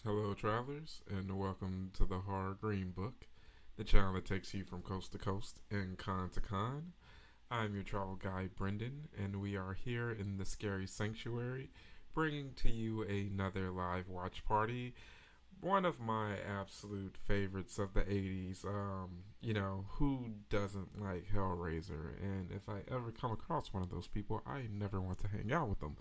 Hello, travelers, and welcome to the Horror Greenbook, the channel that takes you from coast to coast and con to con. I'm your travel guide, Brendon, and we are here in the scary sanctuary, bringing to you another live watch party. One of my absolute favorites of the 80s. Who doesn't like Hellraiser? And if I ever come across one of those people, I never want to hang out with them.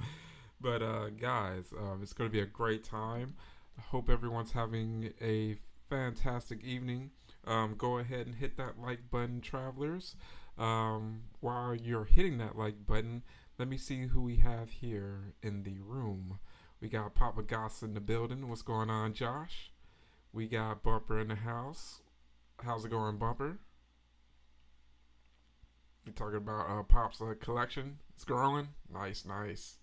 But guys, it's going to be a great time. I hope everyone's having a fantastic evening. Go ahead and hit that like button, travelers. While you're hitting that like button, let me see who we have here in the room. We got Papa Goss in the building. What's going on, Josh? We got Bumper in the house. How's it going, Bumper? You talking about Pop's collection? It's growing. Nice, nice.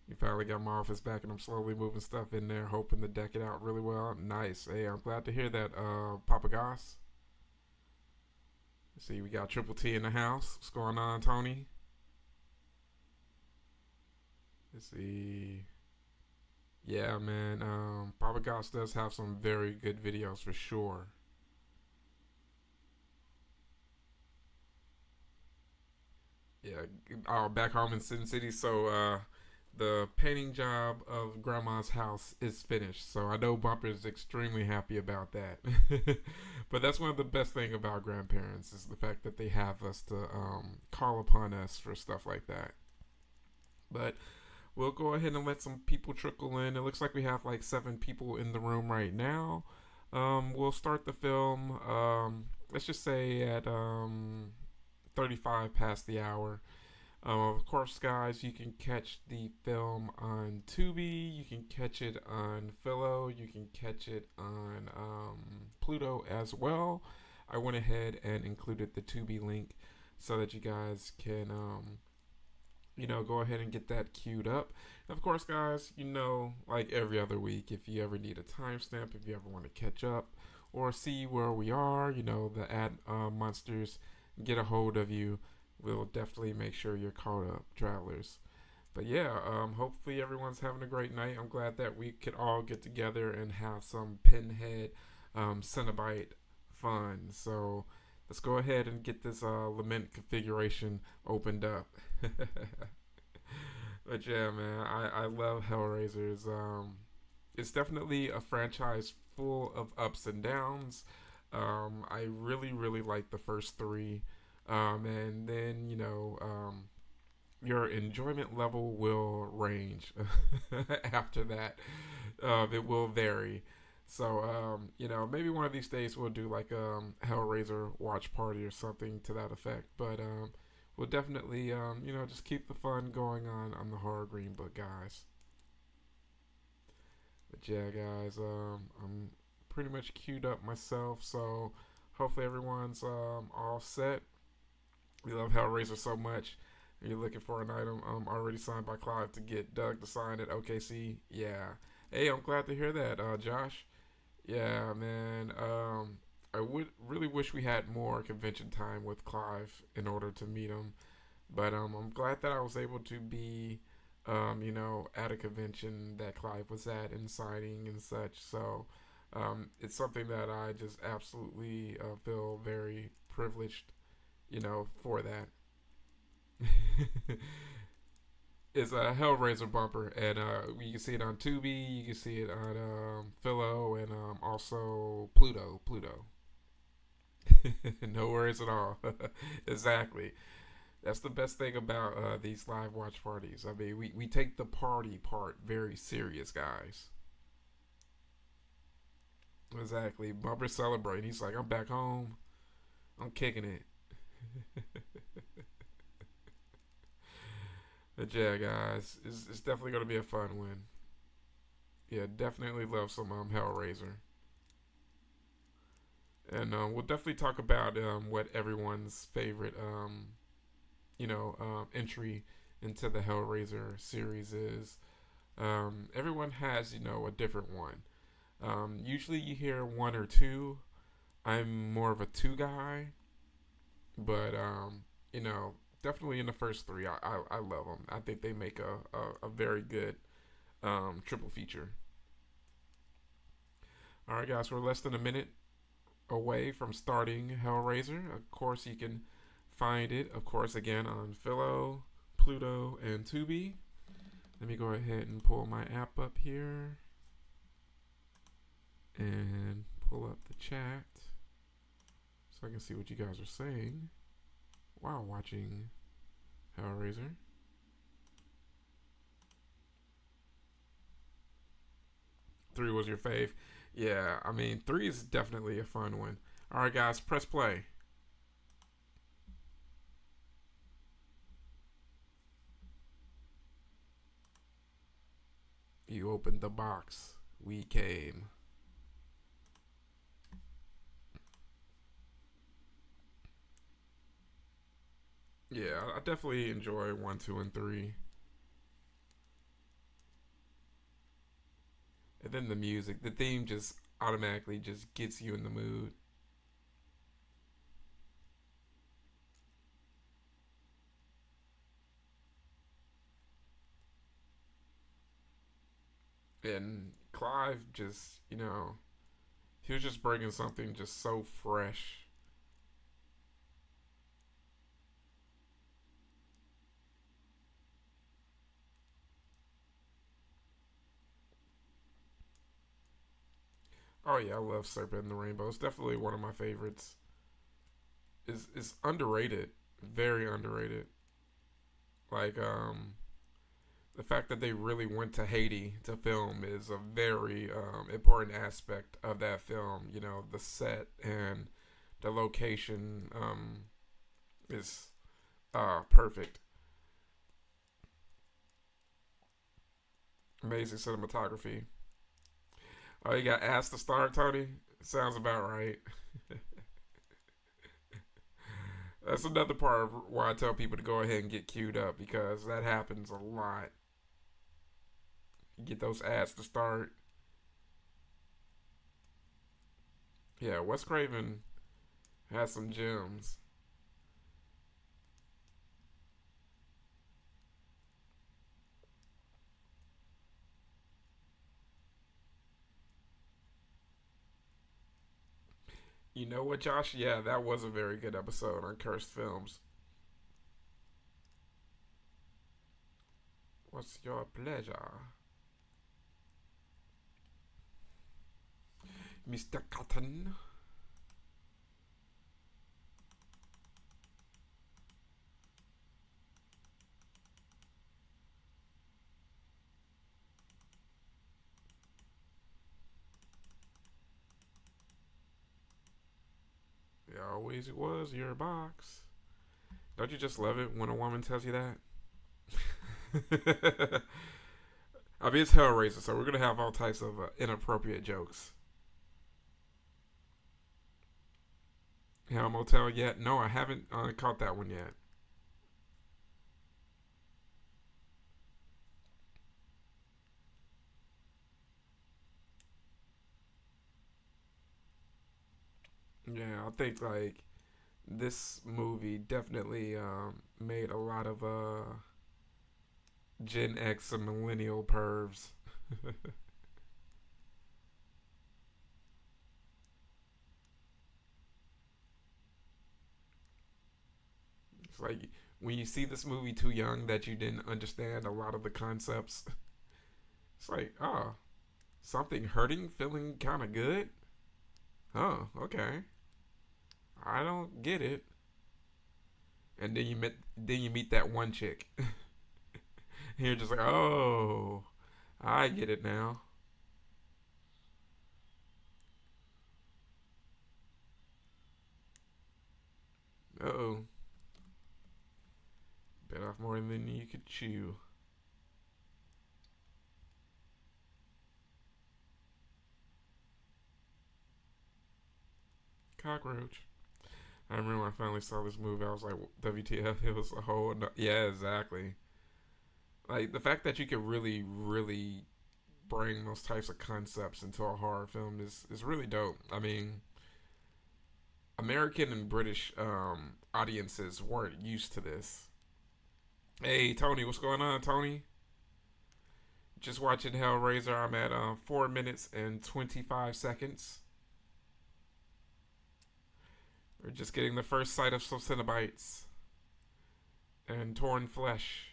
You finally got my office back, and I'm slowly moving stuff in there, hoping to deck it out really well. Nice. Hey, I'm glad to hear that, Papa Goss. See, we got Triple T in the house. What's going on, Tony? Let's see. Yeah, man. Papa Goss does have some very good videos for sure. Yeah. Oh, back home in Sin City. So, the painting job of Grandma's house is finished. So I know Bumper is extremely happy about that. But that's one of the best thing about grandparents is the fact that they have us to call upon us for stuff like that. But we'll go ahead and let some people trickle in. It looks like we have like 7 people in the room right now. We'll start the film. Let's just say at 35 past the hour. Of course, guys, you can catch the film on Tubi. You can catch it on Philo. You can catch it on Pluto as well. I went ahead and included the Tubi link so that you guys can, go ahead and get that queued up. And of course, guys, like every other week, if you ever need a timestamp, if you ever want to catch up or see where we are, the ad monsters get a hold of you. We'll definitely make sure you're caught up, travelers. But yeah, hopefully everyone's having a great night. I'm glad that we could all get together and have some Pinhead, Cenobite fun. So let's go ahead and get this lament configuration opened up. But yeah, man, I love Hellraisers. It's definitely a franchise full of ups and downs. I really, really like the first 3. And then, your enjoyment level will range after that. It will vary. So, maybe one of these days we'll do like a Hellraiser watch party or something to that effect. But we'll definitely, just keep the fun going on the Horror Greenbook, guys. But yeah, guys, I'm pretty much queued up myself. So hopefully everyone's all set. We love Hellraiser so much. You're looking for an item already signed by Clive to get Doug to sign at OKC. Yeah. Hey, I'm glad to hear that, Josh. Yeah, man. I would really wish we had more convention time with Clive in order to meet him. But I'm glad that I was able to be, at a convention that Clive was at and signing and such. So it's something that I just absolutely feel very privileged for that. It's a Hellraiser bumper, and you can see it on Tubi, you can see it on Philo, and also Pluto. No worries at all. Exactly. That's the best thing about these live watch parties. I mean, we take the party part very serious, guys. Exactly. Bumper celebrating. He's like, I'm back home. I'm kicking it. But yeah, guys, it's definitely going to be a fun one. Yeah, definitely love some Hellraiser. And we'll definitely talk about what everyone's favorite, entry into the Hellraiser series is. Everyone has, a different one. Usually you hear 1 or 2. I'm more of a 2 guy. But definitely in the first 3, I love them. I think they make a very good triple feature. All right, guys, we're less than a minute away from starting Hellraiser. Of course, you can find it, of course, again on Philo, Pluto, and Tubi. Let me go ahead and pull my app up here and pull up the chat so I can see what you guys are saying while watching Hellraiser. Three was your fave. Yeah, I mean, three is definitely a fun one. All right, guys, press play. You opened the box. We came. Yeah, I definitely enjoy 1, 2, and 3. And then the music, the theme just automatically just gets you in the mood. And Clive just, he was just bringing something just so fresh. Oh yeah, I love Serpent in the Rainbow. It's definitely one of my favorites. It's underrated, very underrated. Like the fact that they really went to Haiti to film is a very important aspect of that film. The set and the location is perfect. Amazing cinematography. Oh, you got asked to start, Tony? Sounds about right. That's another part of why I tell people to go ahead and get queued up because that happens a lot. You get those ads to start. Yeah, Wes Craven has some gems. You know what, Josh? Yeah, that was a very good episode on Cursed Films. What's your pleasure, Mr. Cotton? It always was your box. Don't you just love it when a woman tells you that? I mean, it's Hellraiser, so we're gonna have all types of inappropriate jokes. Hell Motel yet? No, I haven't caught that one yet. Yeah, I think like this movie definitely made a lot of Gen X and millennial pervs. It's like when you see this movie too young that you didn't understand a lot of the concepts. It's like, oh, something hurting, feeling kind of good. Oh, okay. I don't get it. And then you meet that one chick. And you're just like, oh, I get it now. Uh oh, bit off more than you could chew. Cockroach. I remember when I finally saw this movie, I was like, WTF? It was a whole. No- yeah, exactly. Like the fact that you could really, really bring those types of concepts into a horror film is really dope. I mean, American and British audiences weren't used to this. Hey, Tony, what's going on, Tony? Just watching Hellraiser. I'm at 4 minutes and 25 seconds. We're just getting the first sight of some Cenobites and torn flesh.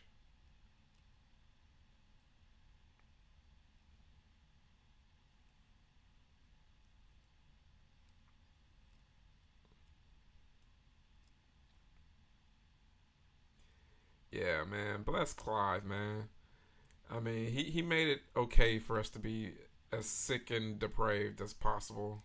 Yeah, man. Bless Clive, man. I mean, he made it okay for us to be as sick and depraved as possible.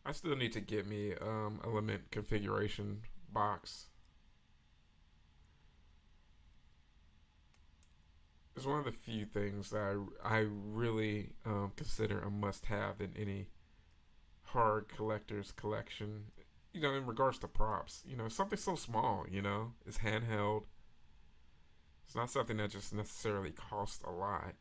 I still need to get me element configuration box. It's one of the few things that I really consider a must have in any hard collector's collection. You know, in regards to props, you know, something so small, you know, it's handheld. It's not something that just necessarily costs a lot.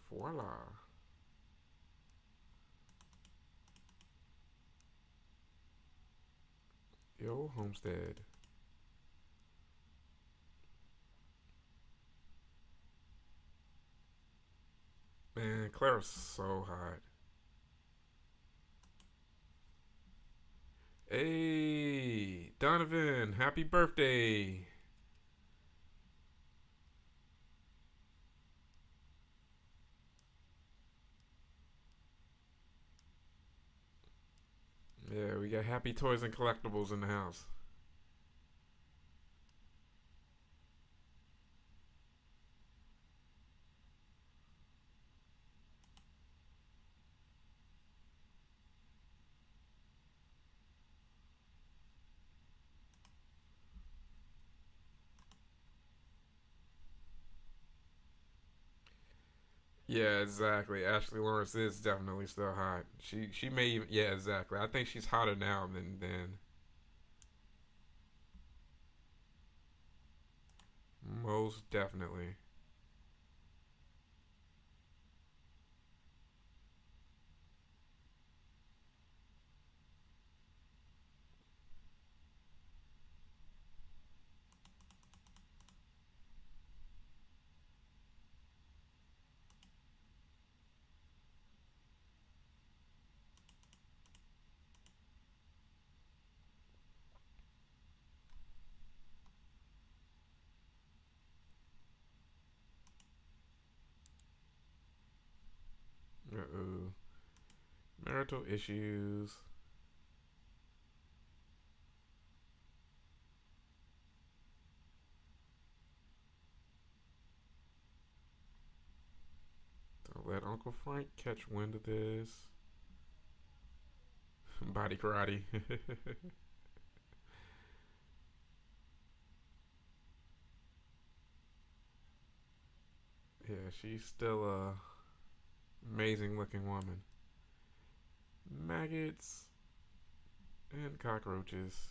Voila. Yo, Homestead. Man, Clara's so hot. Hey, Donovan, happy birthday. Yeah, we got happy toys and collectibles in the house. Yeah, exactly. Ashley Lawrence is definitely still hot. She may even, yeah, exactly. I think she's hotter now than then. Most definitely. Uh-oh. Marital issues. Don't let Uncle Frank catch wind of this. Body karate. Yeah, she's still a amazing looking woman. Maggots and cockroaches.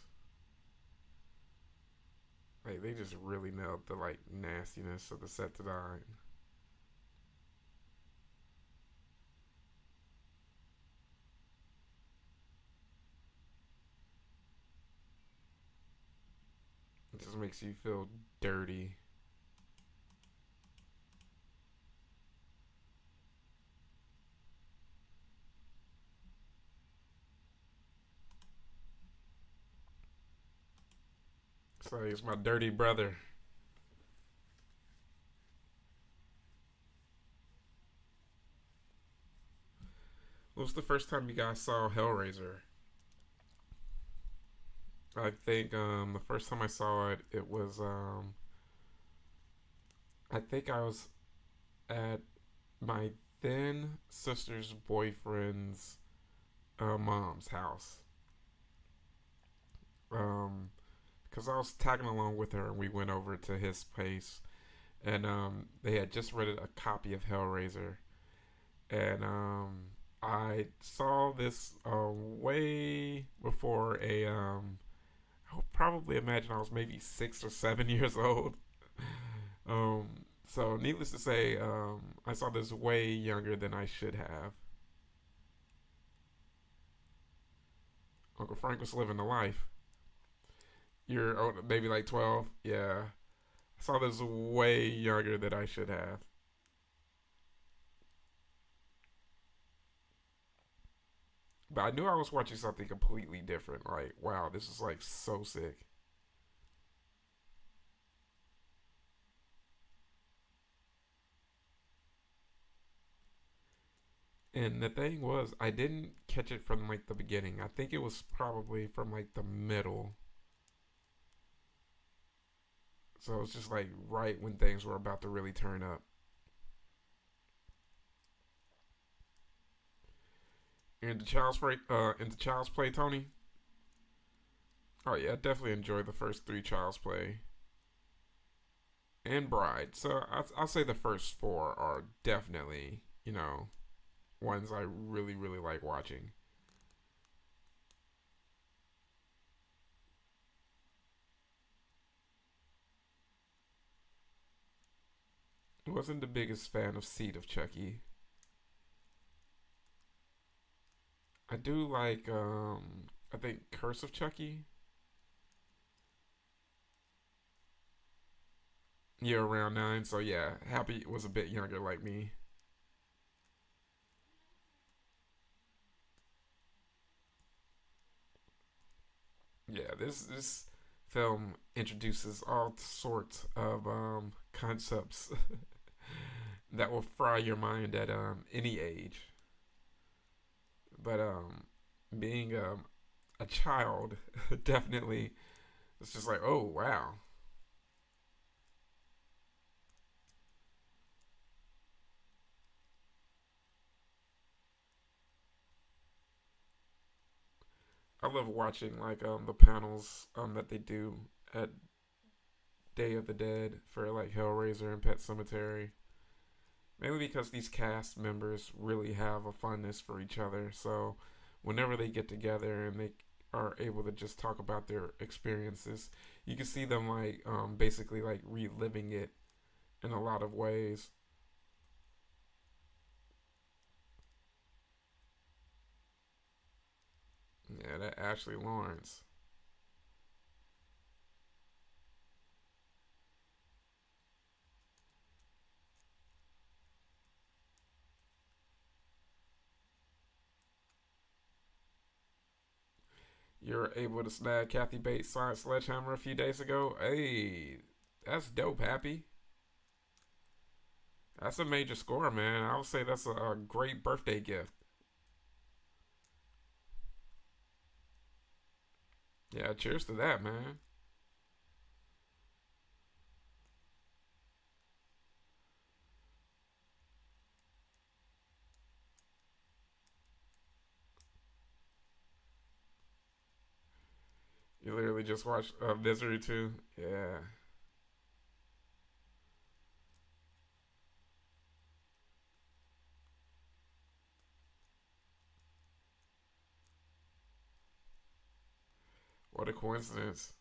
Like they just really nailed the like nastiness of the set design. It just makes you feel dirty. It's like it's my dirty brother. What was the first time you guys saw Hellraiser? I think the first time I saw it, it was I think I was at my then sister's boyfriend's mom's house. Um, because I was tagging along with her, and we went over to his place, and they had just read a copy of Hellraiser, and I saw this way before I would probably imagine I was maybe 6 or 7 years old. So needless to say, I saw this way younger than I should have. Uncle Frank was living the life. You're maybe like 12. Yeah, I saw this way younger than I should have. But I knew I was watching something completely different. Like, wow, this is like so sick. And the thing was, I didn't catch it from like the beginning. I think it was probably from like the middle. So it's just like right when things were about to really turn up. And the Child's Play, Tony. Oh yeah, I definitely enjoyed the first three Child's Play and Bride. So I'll say the first four are definitely ones I really really like watching. Wasn't the biggest fan of Seed of Chucky. I do like I think Curse of Chucky. Yeah, around 9. So yeah, Happy was a bit younger like me. Yeah, this film introduces all sorts of concepts that will fry your mind at any age. But being a child, definitely, it's just like, oh wow. I love watching like the panels that they do at Day of the Dead for like Hellraiser and Pet Cemetery. Mainly because these cast members really have a fondness for each other. So whenever they get together and they are able to just talk about their experiences, you can see them like basically like reliving it in a lot of ways. Yeah, that Ashley Lawrence. You were able to snag Kathy Bates' Science Sledgehammer a few days ago. Hey, that's dope, Happy. That's a major score, man. I would say that's a great birthday gift. Yeah, cheers to that, man. You literally just watched Misery too. Yeah, what a coincidence.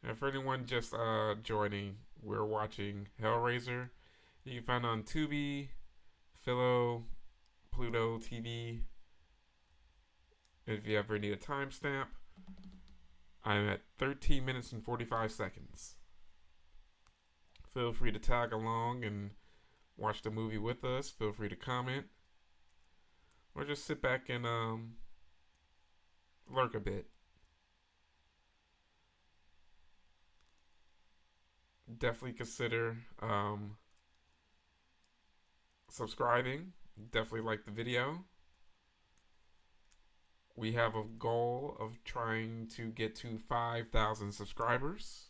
And for anyone just joining, we're watching Hellraiser. You can find it on Tubi, Philo, Pluto TV. If you ever need a timestamp, I'm at 13 minutes and 45 seconds. Feel free to tag along and watch the movie with us. Feel free to comment or just sit back and lurk a bit. Definitely consider subscribing. Definitely like the video. We have a goal of trying to get to 5,000 subscribers.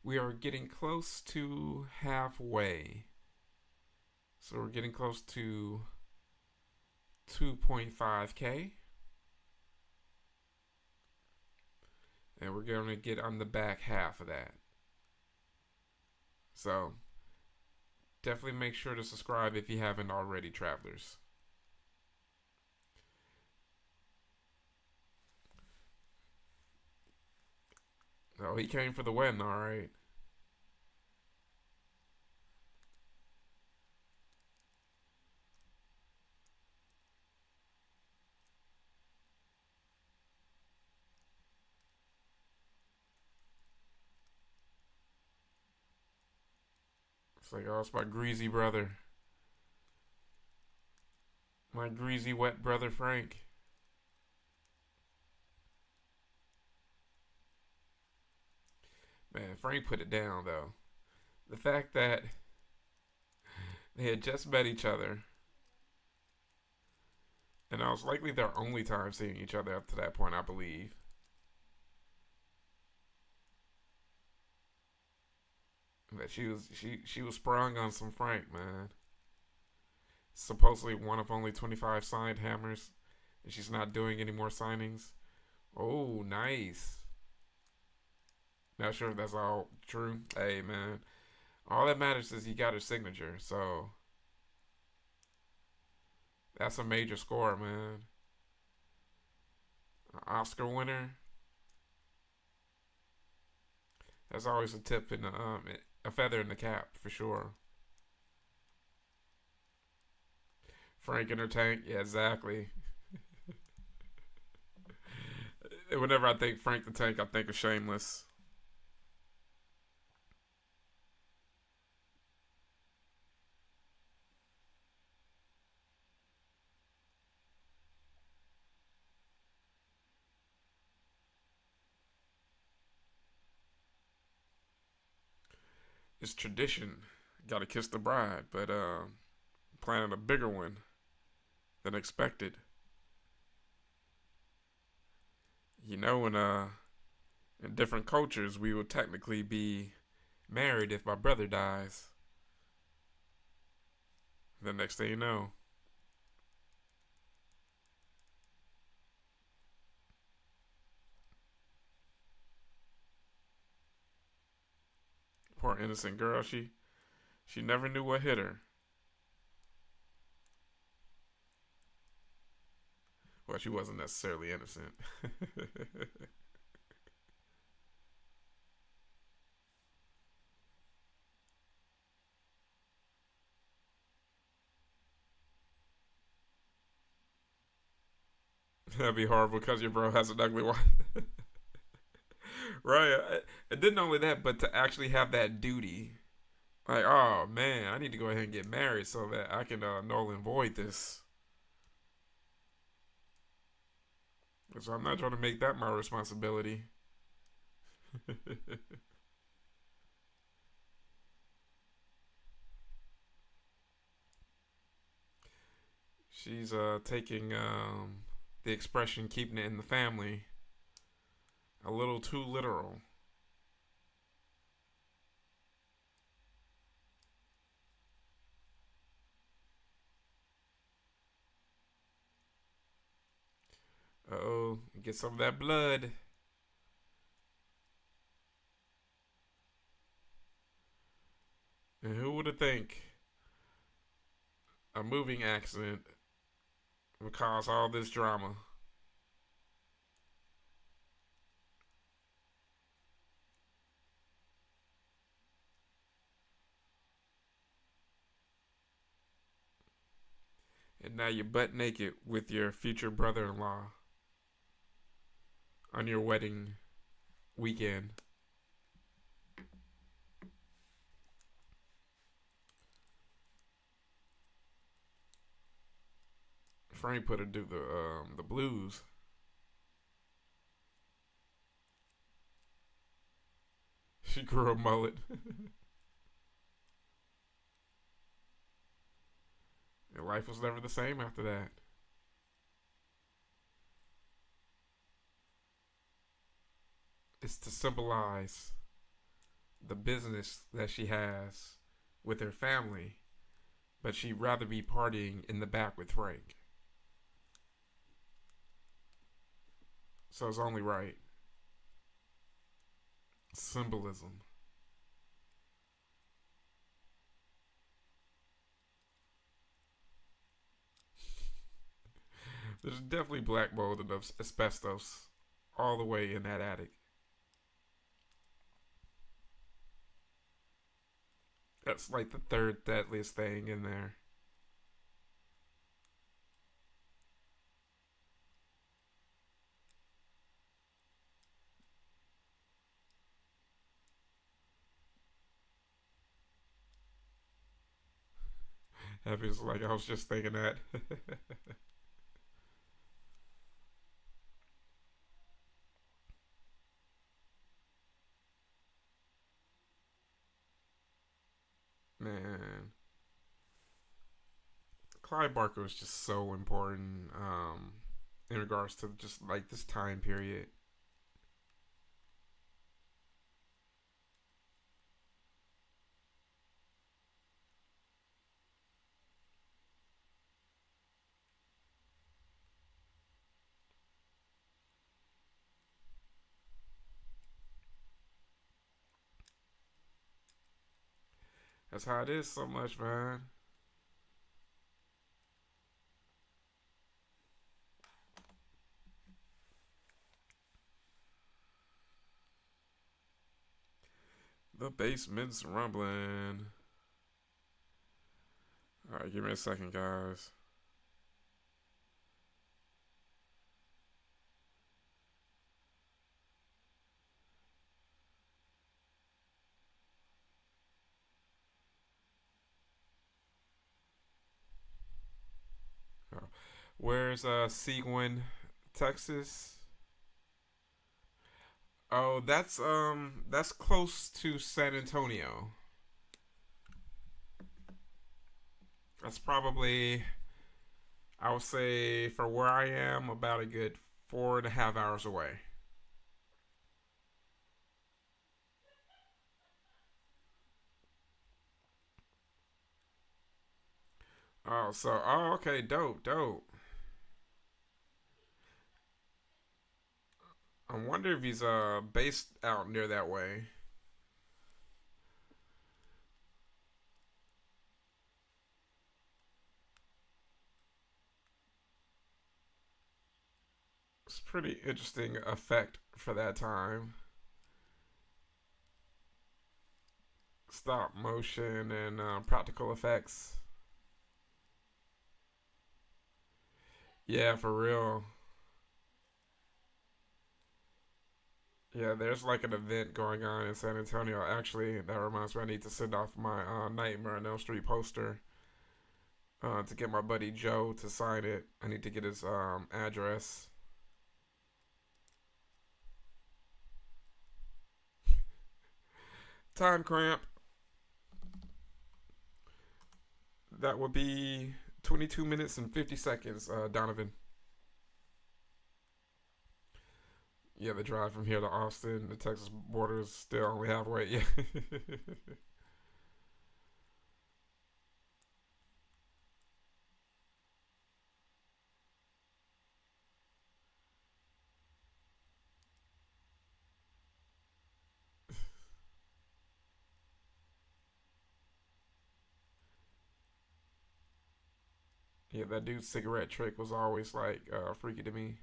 We are getting close to halfway. So we're getting close to 2.5K. And we're going to get on the back half of that. So definitely make sure to subscribe if you haven't already, travelers. Oh, he came for the win, alright. It's like, oh, it's my greasy brother. My greasy, wet brother Frank. Man, Frank put it down, though. The fact that they had just met each other, and it was likely their only time seeing each other up to that point, I believe. That she was sprung on some Frank, man. Supposedly one of only 25 signed hammers, and she's not doing any more signings. Oh, nice. Not sure if that's all true. Hey, man. All that matters is he got her signature, so that's a major score, man. An Oscar winner. That's always a tip in the a feather in the cap for sure. Frank in her tank, yeah, exactly. Whenever I think Frank the Tank, I think of Shameless. It's tradition. Gotta kiss the bride, but planning a bigger one than expected. You know, in different cultures, we would technically be married if my brother dies. The next thing you know, poor innocent girl, she never knew what hit her. Well, she wasn't necessarily innocent. That'd be horrible because your bro has an ugly wife. Right. And didn't only that, but to actually have that duty. Like, oh man, I need to go ahead and get married so that I can null and void this. So I'm not trying to make that my responsibility. She's taking the expression keeping it in the family a little too literal. Uh-oh, get some of that blood. And who would have think a moving accident would cause all this drama? And now you're butt naked with your future brother-in-law on your wedding weekend. Frank put her do the blues. She grew a mullet. And life was never the same after that. It's to symbolize the business that she has with her family, but she'd rather be partying in the back with Frank. So it's only right. Symbolism. There's definitely black mold and asbestos all the way in that attic. That's like the third deadliest thing in there. Happy's like, I was just thinking that. Man, Clive Barker was just so important in regards to just like this time period. That's how it is so much, man. The basement's rumbling. All right, give me a second, guys. Oh. Where's Seguin, Texas? Oh, that's close to San Antonio. That's probably, I would say, for where I am, about a good 4.5 hours away. Okay, dope, dope. I wonder if he's based out near that way. It's pretty interesting effect for that time. Stop motion and practical effects. Yeah, for real. Yeah, there's like an event going on in San Antonio. Actually, that reminds me, I need to send off my Nightmare on Elm Street poster to get my buddy Joe to sign it. I need to get his address. Time cramp. That would be 22 minutes and 50 seconds, Donovan. Yeah, the drive from here to Austin, the Texas border is still only halfway. Yeah. Yeah, that dude's cigarette trick was always like freaky to me.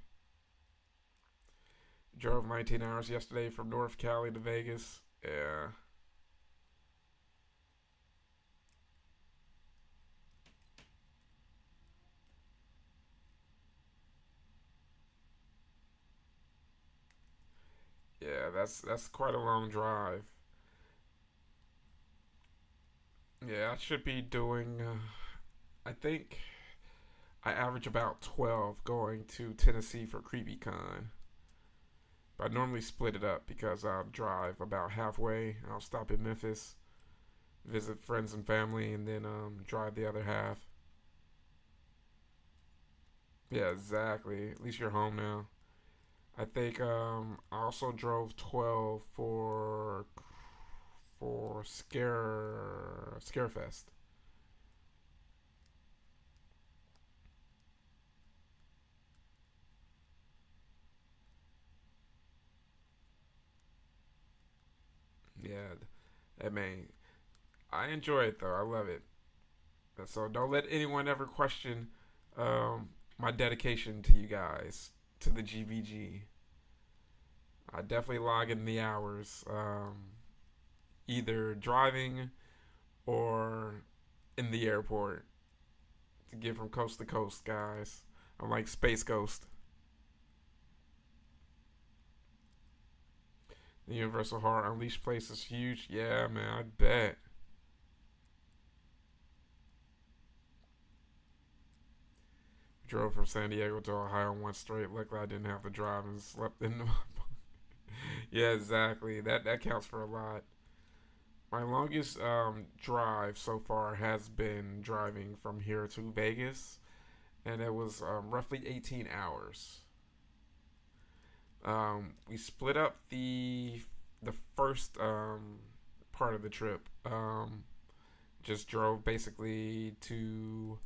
Drove 19 hours yesterday from North Cali to Vegas. Yeah. Yeah, that's quite a long drive. Yeah, I should be doing. I think I average about 12 going to Tennessee for CreepyCon. But I normally split it up because I'll drive about halfway. I'll stop in Memphis, visit friends and family, and then drive the other half. Yeah, exactly. At least you're home now. I think I also drove 12 for for Scarefest. Yeah, I mean, I enjoy it though. I love it. So don't let anyone ever question my dedication to you guys, to the GBG. I definitely log in the hours, either driving or in the airport to get from coast to coast, guys. I'm like Space Ghost. The Universal Horror Unleashed place is huge. Yeah, man, I bet. Drove from San Diego to Ohio one straight. Luckily, I didn't have to drive and slept in. Yeah, exactly. That counts for a lot. My longest drive so far has been driving from here to Vegas, and it was roughly 18 hours. We split up the first part of the trip. Just drove basically to,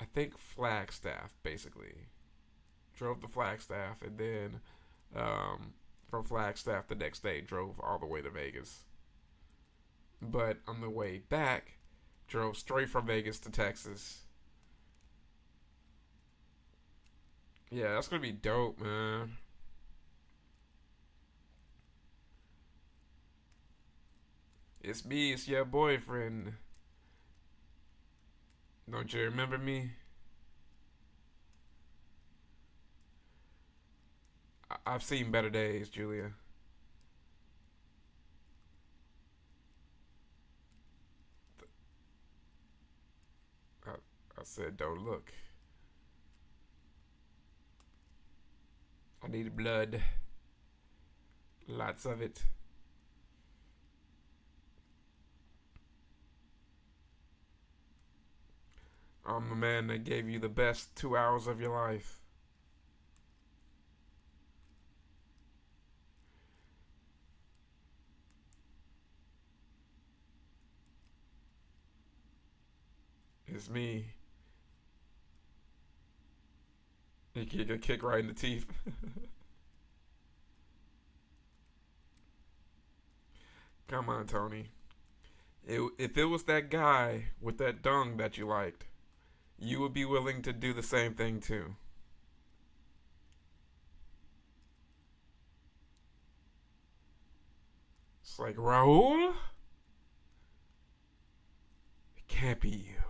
I think, Flagstaff. Basically, drove to Flagstaff, and then from Flagstaff the next day drove all the way to Vegas. But on the way back, drove straight from Vegas to Texas. Yeah, that's gonna be dope, man. It's me, it's your boyfriend. Don't you remember me? I've seen better days, Julia. I, I said, don't look. I need blood. Lots of it. I'm the man that gave you the best 2 hours of your life. It's me. You get a kick right in the teeth. Come on, Tony. If it was that guy with that dung that you liked, you would be willing to do the same thing too. It's like, Raul? It can't be you.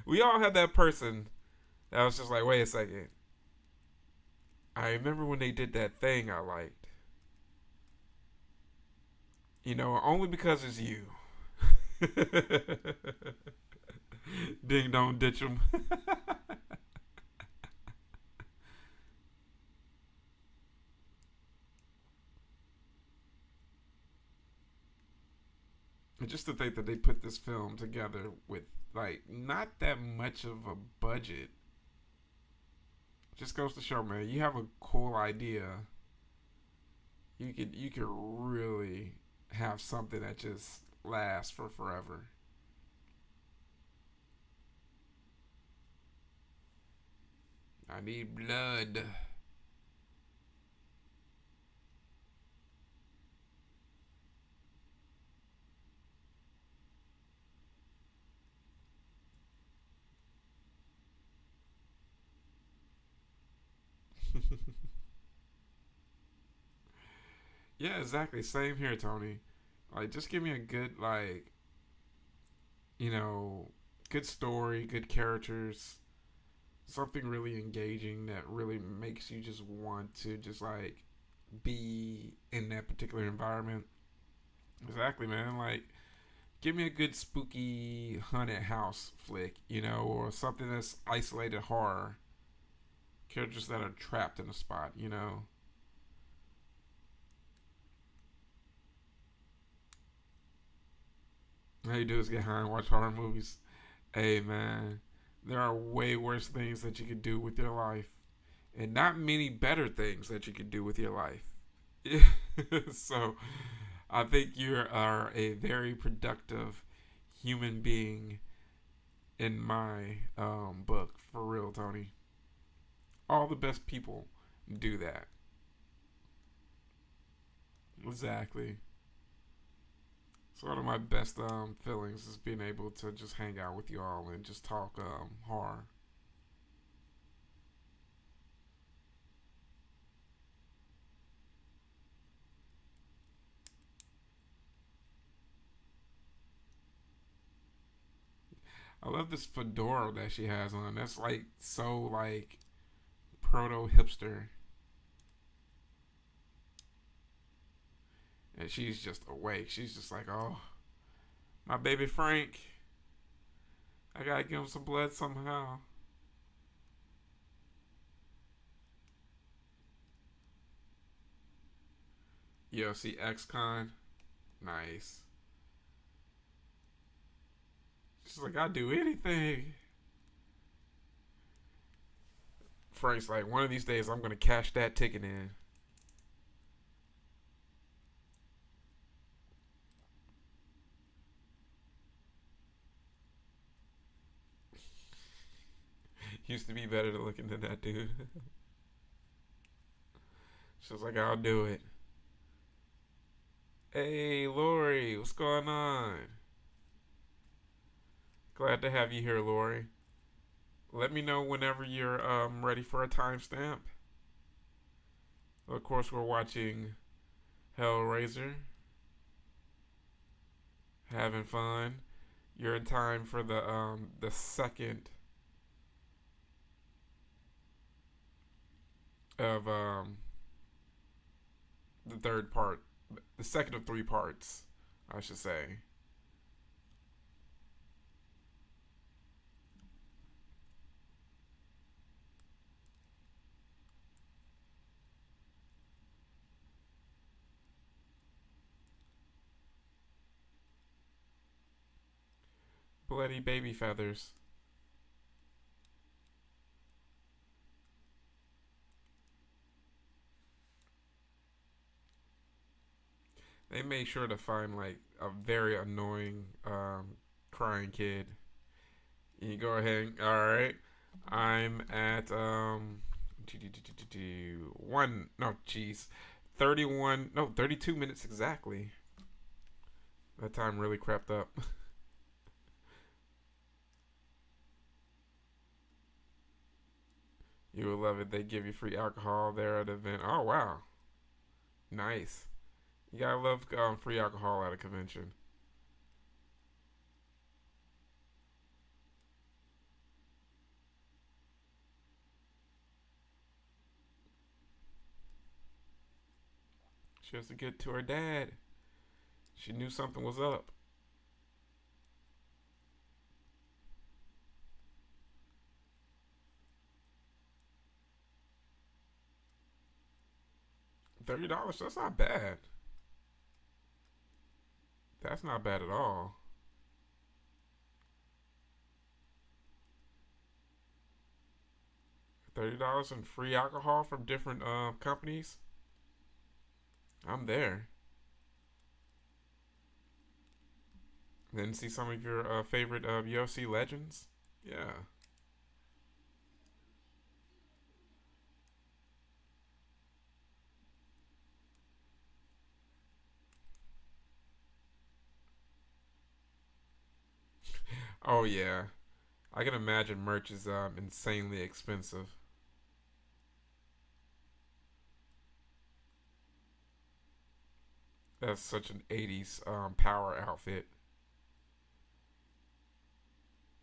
We all had that person that was just like, wait a second. I remember when they did that thing I liked. Only because it's you. Ding dong ditch them. Just to think that they put this film together with like not that much of a budget just goes to show, man, you have a cool idea, you could really have something that just lasts for forever. I need blood. Yeah, exactly. Same here, Tony. Like, just give me a good, like, you know, good story, good characters, something really engaging that really makes you just want to just like be in that particular environment. Exactly, man. Like, give me a good spooky haunted house flick, or something that's isolated horror. Characters that are trapped in a spot. All you do is get high and watch horror movies. Hey, man, there are way worse things that you could do with your life. and not many better things that you can do with your life. So I think you are a very productive human being in my book, for real, Tony. All the best people do that. Exactly. So one of my best feelings is being able to just hang out with you all and just talk horror. I love this fedora that she has on. That's like so like proto hipster, and she's just awake. She's just like, oh, my baby Frank. I gotta give him some blood somehow. UFC Con. Nice. She's like, I'd do anything. Frank's like, one of these days I'm gonna cash that ticket in. Used to be better looking than that dude. She was like, I'll do it. Hey, Lori, what's going on? Glad to have you here, Lori. Let me know whenever you're ready for a timestamp. Of course, we're watching Hellraiser. Having fun. You're in time for the second of the third part, the second of three parts, I should say. Bloody baby feathers. They made sure to find like a very annoying crying kid. You go ahead. All right, I'm at one. No, jeez, 31. No, 32 minutes exactly. That time really crept up. You will love it. They give you free alcohol there at the event. Oh wow, nice. You gotta love free alcohol at a convention. She has to get to her dad. She knew something was up. $30. That's not bad. That's not bad at all. $30 in free alcohol from different companies. I'm there. Then see some of your favorite UFC legends. Yeah. Oh yeah. I can imagine merch is insanely expensive. That's such an '80s power outfit,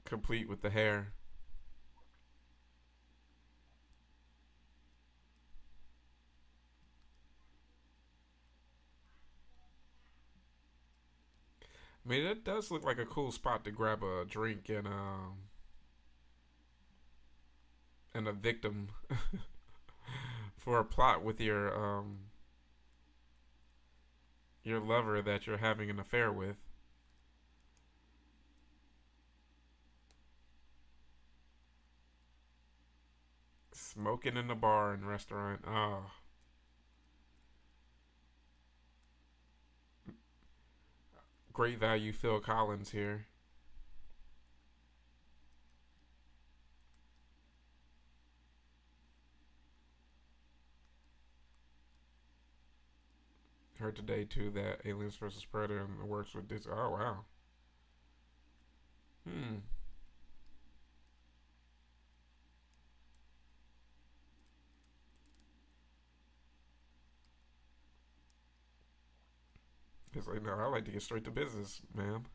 complete with the hair. I mean, it does look like a cool spot to grab a drink and a victim for a plot with your lover that you're having an affair with. Smoking in the bar and restaurant. Oh, great value, Phil Collins here. Heard today too that Aliens versus Predator in the works with this. Oh wow. Hmm. It's like, no, I like to get straight to business, ma'am.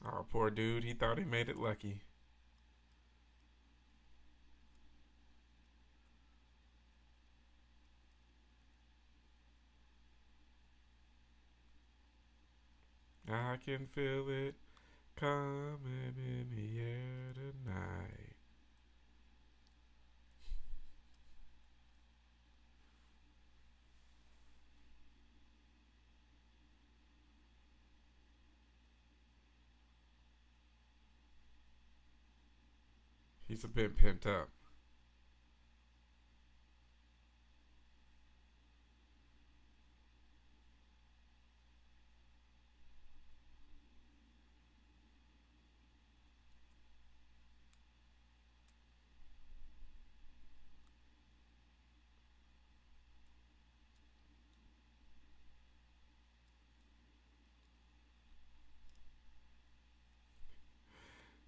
Oh, poor dude. He thought he made it lucky. I can feel it coming in the air tonight. He's a bit pent up.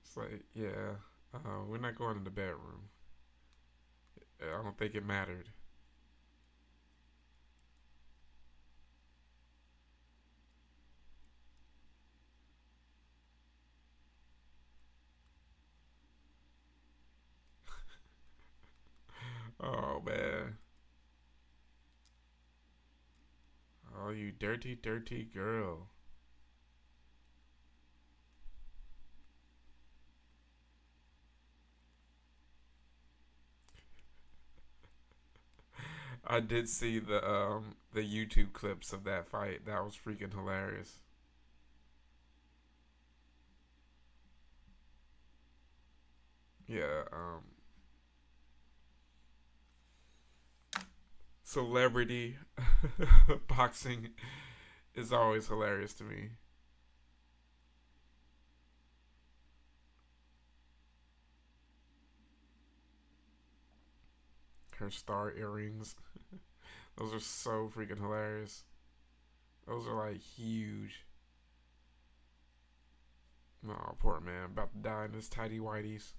It's like, yeah, we're not going to the bedroom. I don't think it mattered. Oh man. Oh, you dirty, dirty girl. I did see the YouTube clips of that fight. That was freaking hilarious. Yeah, celebrity boxing is always hilarious to me. Her star earrings. Those are so freaking hilarious. Those are like huge. Oh, poor man. About to die in his tidy whities.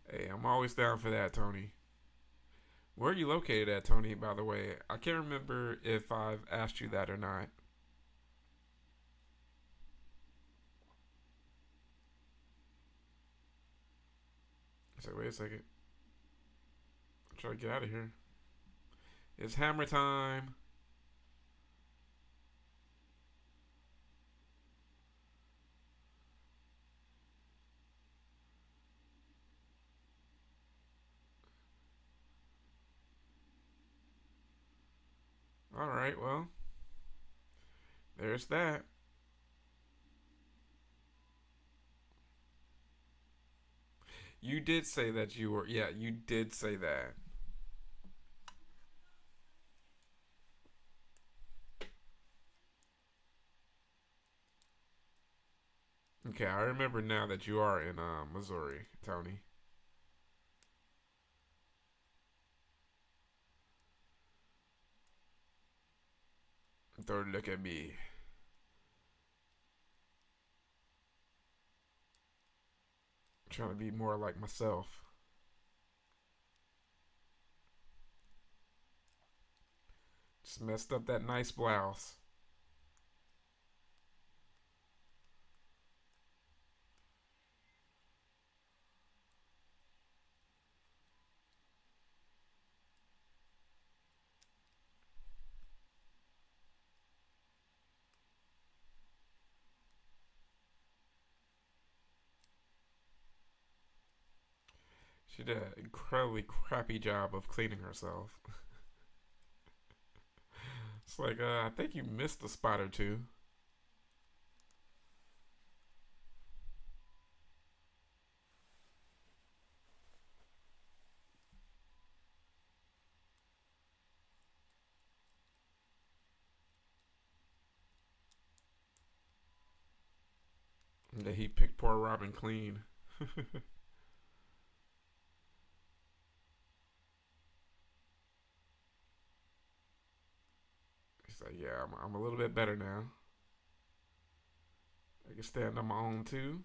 Hey, I'm always down for that, Tony. Where are you located at, Tony, by the way? I can't remember if I've asked you that or not. I said, wait a second. I'm trying to get out of here. It's hammer time. Alright, well, there's that. You did say that you were. Yeah, you did say that. Okay, I remember now that you are in Missouri, Tony. Don't look at me. I'm trying to be more like myself. Just messed up that nice blouse. She did an incredibly crappy job of cleaning herself. It's like, I think you missed a spot or two. That he picked poor Robin clean. He's like, yeah, I'm a little bit better now. I can stand on my own too.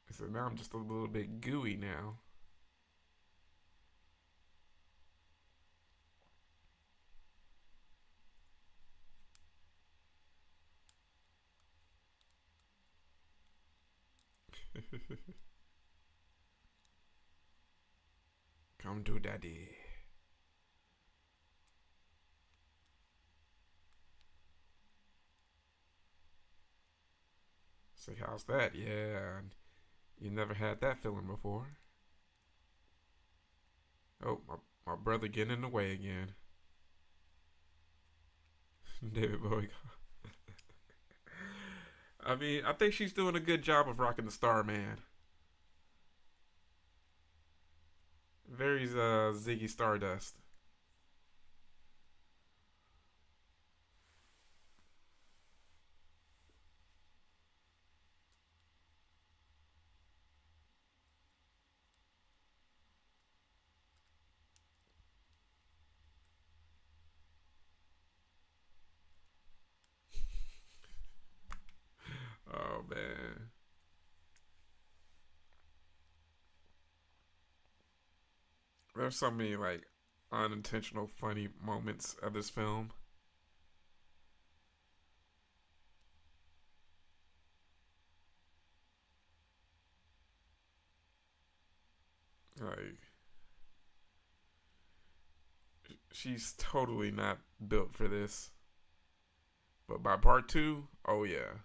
He said, now I'm just a little bit gooey now. Come to daddy. Say, how's that? Yeah, you never had that feeling before. Oh, my brother getting in the way again. David Bowie. I mean, I think she's doing a good job of rocking the Starman. Very Ziggy Stardust. Oh man. There's so many like unintentional funny moments of this film. Like she's totally not built for this. But by part two, oh yeah.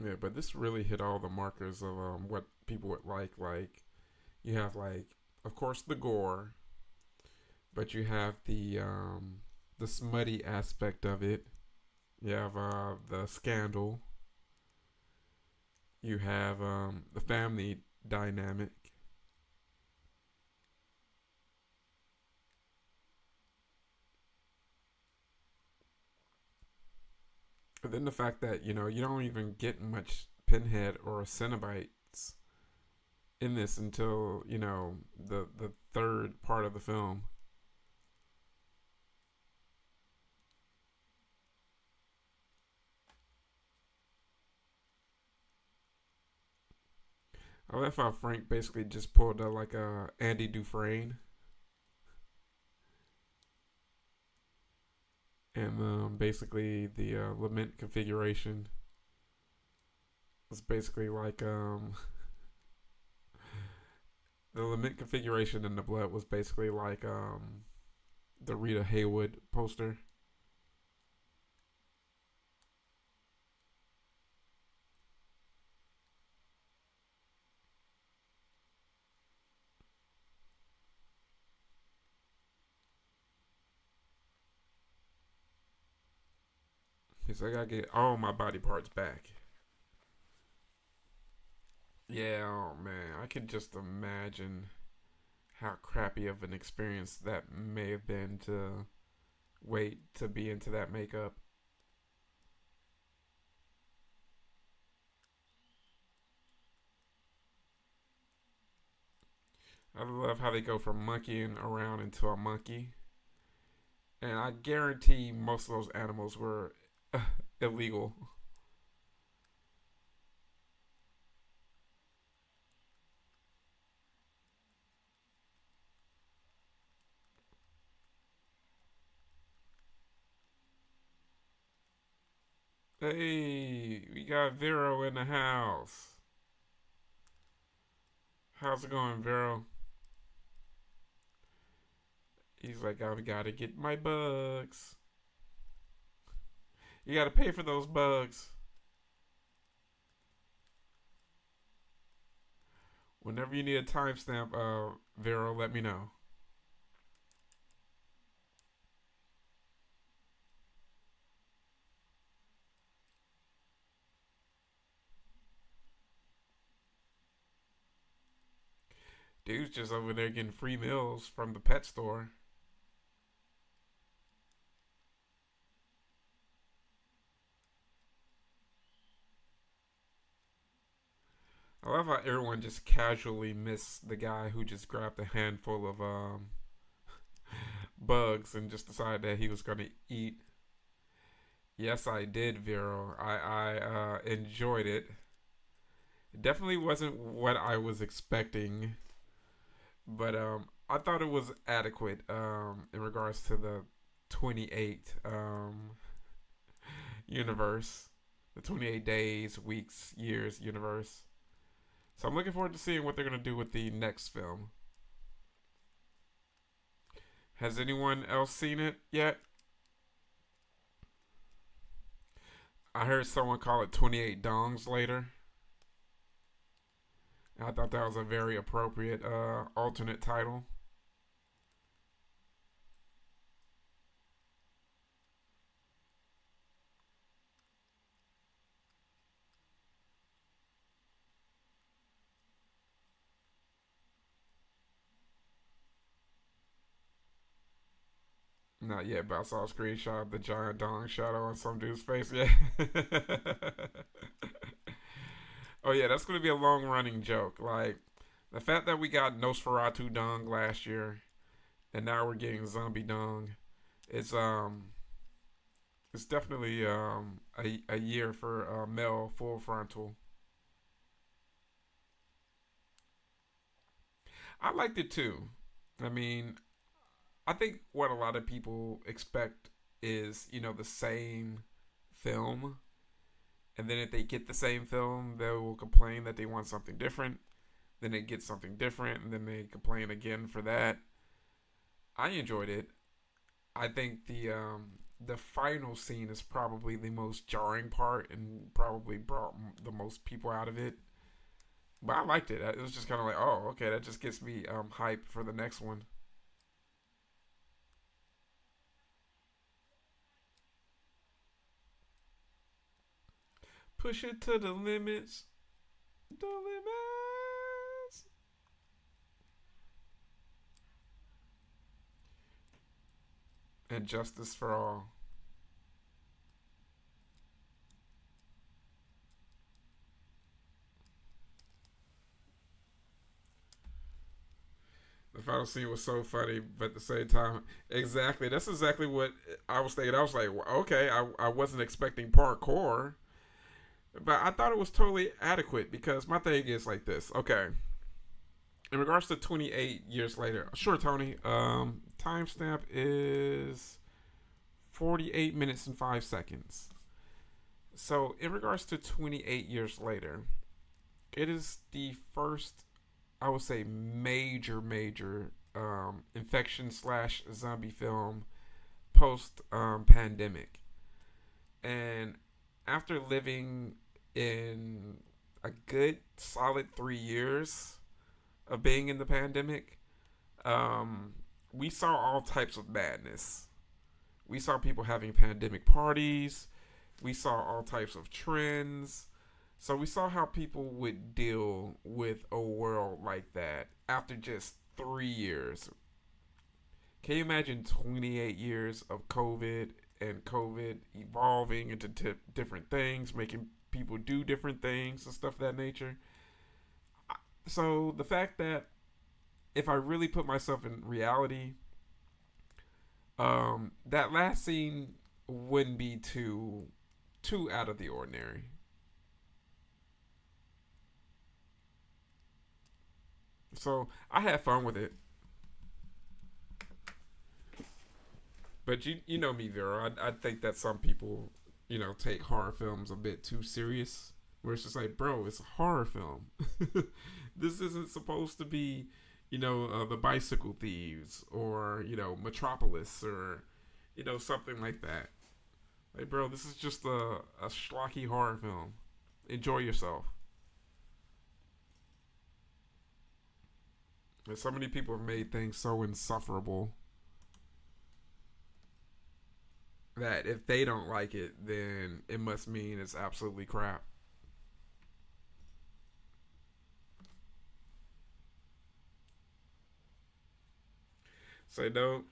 Yeah, but this really hit all the markers of what people would like. Like you have like, of course, the gore, but you have the smutty aspect of it. You have the scandal. You have the family dynamic. And then the fact that you don't even get much Pinhead or Cenobites in this until the third part of the film. I love how Frank basically just pulled like a Andy Dufresne, and basically the lament configuration was basically like the lament configuration in the blood was basically like the Rita Haywood poster. He's like, I gotta get all my body parts back. Yeah, oh man, I can just imagine how crappy of an experience that may have been to wait to be into that makeup. I love how they go from monkeying around into a monkey. And I guarantee most of those animals were illegal. Hey, we got Vero in the house. How's it going, Vero? He's like, I've got to get my bugs. You got to pay for those bugs. Whenever you need a timestamp, Vero, let me know. Dude's just over there getting free meals from the pet store. I love how everyone just casually missed the guy who just grabbed a handful of bugs and just decided that he was gonna eat. Yes, I did, Vero. I enjoyed it. It definitely wasn't what I was expecting, but I thought it was adequate in regards to the 28 universe, the 28 days, weeks, years universe. So I'm looking forward to seeing what they're gonna do with the next film. Has anyone else seen it yet? I heard someone call it 28 Dongs later. I thought that was a very appropriate alternate title. Not yet, but I saw a screenshot of the giant dong shadow on some dude's face. Yeah. Oh yeah, that's gonna be a long running joke. Like the fact that we got Nosferatu dong last year, and now we're getting zombie dong. It's it's definitely a year for male full frontal. I liked it too. I mean, I think what a lot of people expect is, the same film. And then if they get the same film, they will complain that they want something different. Then they get something different, and then they complain again for that. I enjoyed it. I think the final scene is probably the most jarring part and probably brought the most people out of it. But I liked it. It was just kind of like, oh, okay, that just gets me hyped for the next one. Push it to the limits. The limits. And justice for all. The final scene was so funny, but at the same time, exactly. That's exactly what I was thinking. I was like, well, okay, I wasn't expecting parkour, but I thought it was totally adequate because my thing is like this. Okay, in regards to 28 years later, sure, Tony. Timestamp is 48 minutes and 5 seconds. So, in regards to 28 years later, it is the first, I would say, major infection slash zombie film post pandemic. And after living in a good solid 3 years of being in the pandemic, we saw all types of madness. We saw people having pandemic parties. We saw all types of trends. So we saw how people would deal with a world like that after just 3 years. Can you imagine 28 years of COVID and COVID evolving into different things, making people do different things and stuff of that nature? So the fact that if I really put myself in reality, that last scene wouldn't be too out of the ordinary. So I had fun with it. But you know me, Vera. I think that some people take horror films a bit too serious. Where it's just like, bro, it's a horror film. This isn't supposed to be, the bicycle thieves or Metropolis or something like that. Like, bro, this is just a schlocky horror film. Enjoy yourself. And so many people have made things so insufferable that if they don't like it, then it must mean it's absolutely crap. Say no.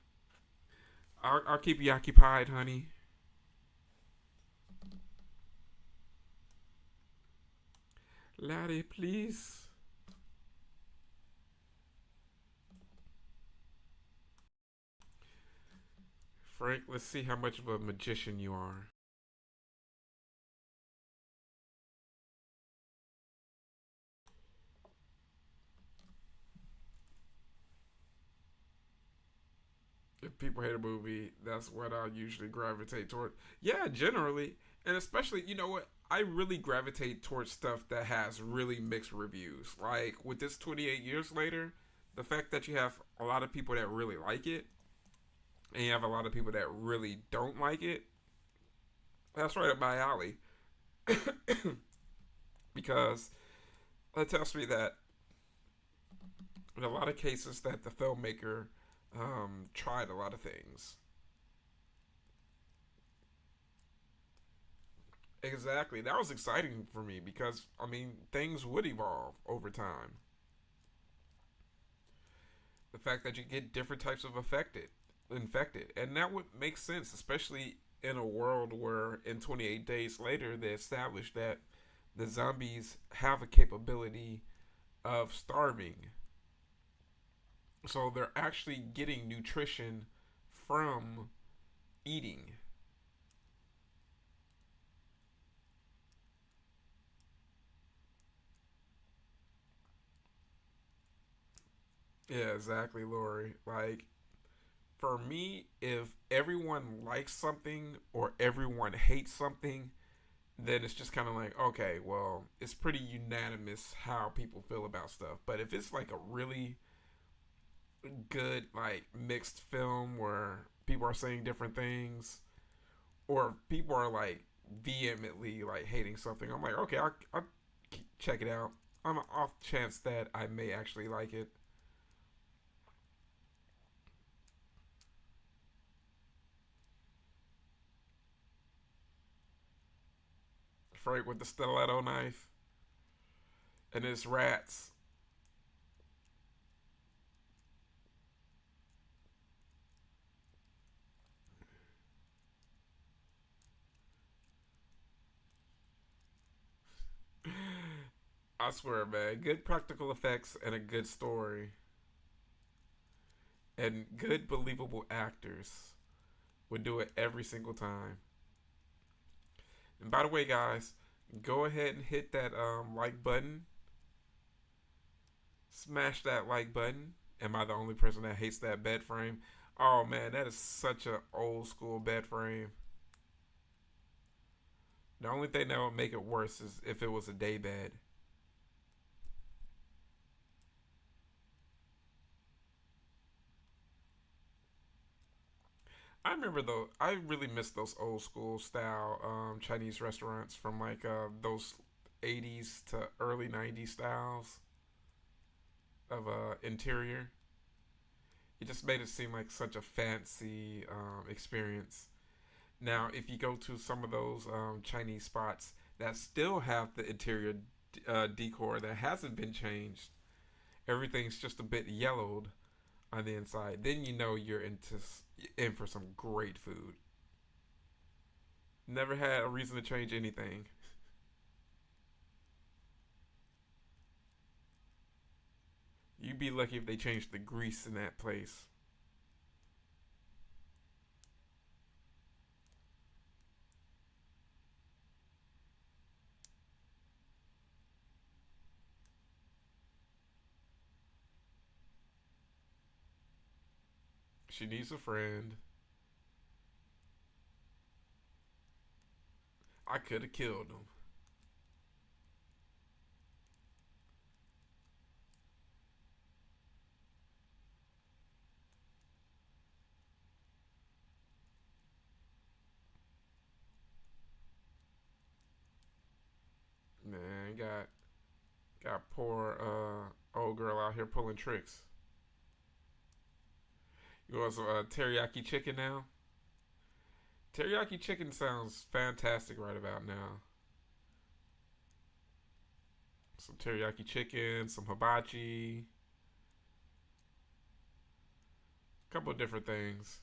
I'll keep you occupied, honey. Laddie, please. Frank, let's see how much of a magician you are. If people hate a movie, that's what I usually gravitate toward. Yeah, generally. And especially, you know what? I really gravitate towards stuff that has really mixed reviews. Like with this 28 years later, the fact that you have a lot of people that really like it and you have a lot of people that really don't like it, that's right up my alley. Because that tells me that in a lot of cases that the filmmaker tried a lot of things. Exactly. That was exciting for me because I mean things would evolve over time. The fact that you get different types of infected, and that would make sense, especially in a world where in 28 days later they established that the zombies have a capability of starving, so they're actually getting nutrition from eating. Yeah, exactly, Lori. Like for me, if everyone likes something or everyone hates something, then it's just kind of like, okay, well, it's pretty unanimous how people feel about stuff. But if it's like a really good, like, mixed film where people are saying different things, or people are like vehemently like hating something, I'm like, okay, I'll check it out. I'm off chance that I may actually like it. Frank with the stiletto knife and his rats. I swear, man, good practical effects and a good story and good believable actors would do it every single time. And by the way, guys, go ahead and hit that like button. Smash that like button. Am I the only person that hates that bed frame? Oh man, that is such a old school bed frame. The only thing that would make it worse is if it was a day bed. I remember though. I really miss those old school style Chinese restaurants from like those 80s to early 90s styles of interior. It just made it seem like such a fancy experience. Now, if you go to some of those Chinese spots that still have the interior decor that hasn't been changed, everything's just a bit yellowed on the inside. Then you know you're in for some great food. Never had a reason to change anything. You'd be lucky if they changed the grease in that place. She needs a friend. I could have killed him. Man, got poor old girl out here pulling tricks. You want some teriyaki chicken now? Teriyaki chicken sounds fantastic right about now. Some teriyaki chicken, some hibachi, a couple of different things.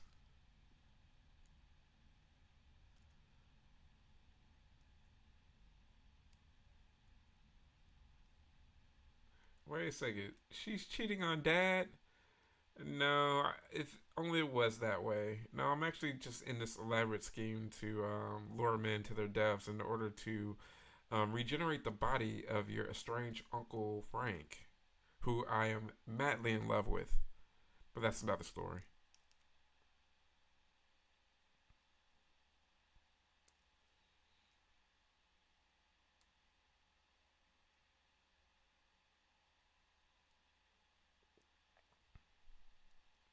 Wait a second. She's cheating on dad? No, if only it was that way. No, I'm actually just in this elaborate scheme to lure men to their deaths in order to regenerate the body of your estranged Uncle Frank, who I am madly in love with. But that's another story.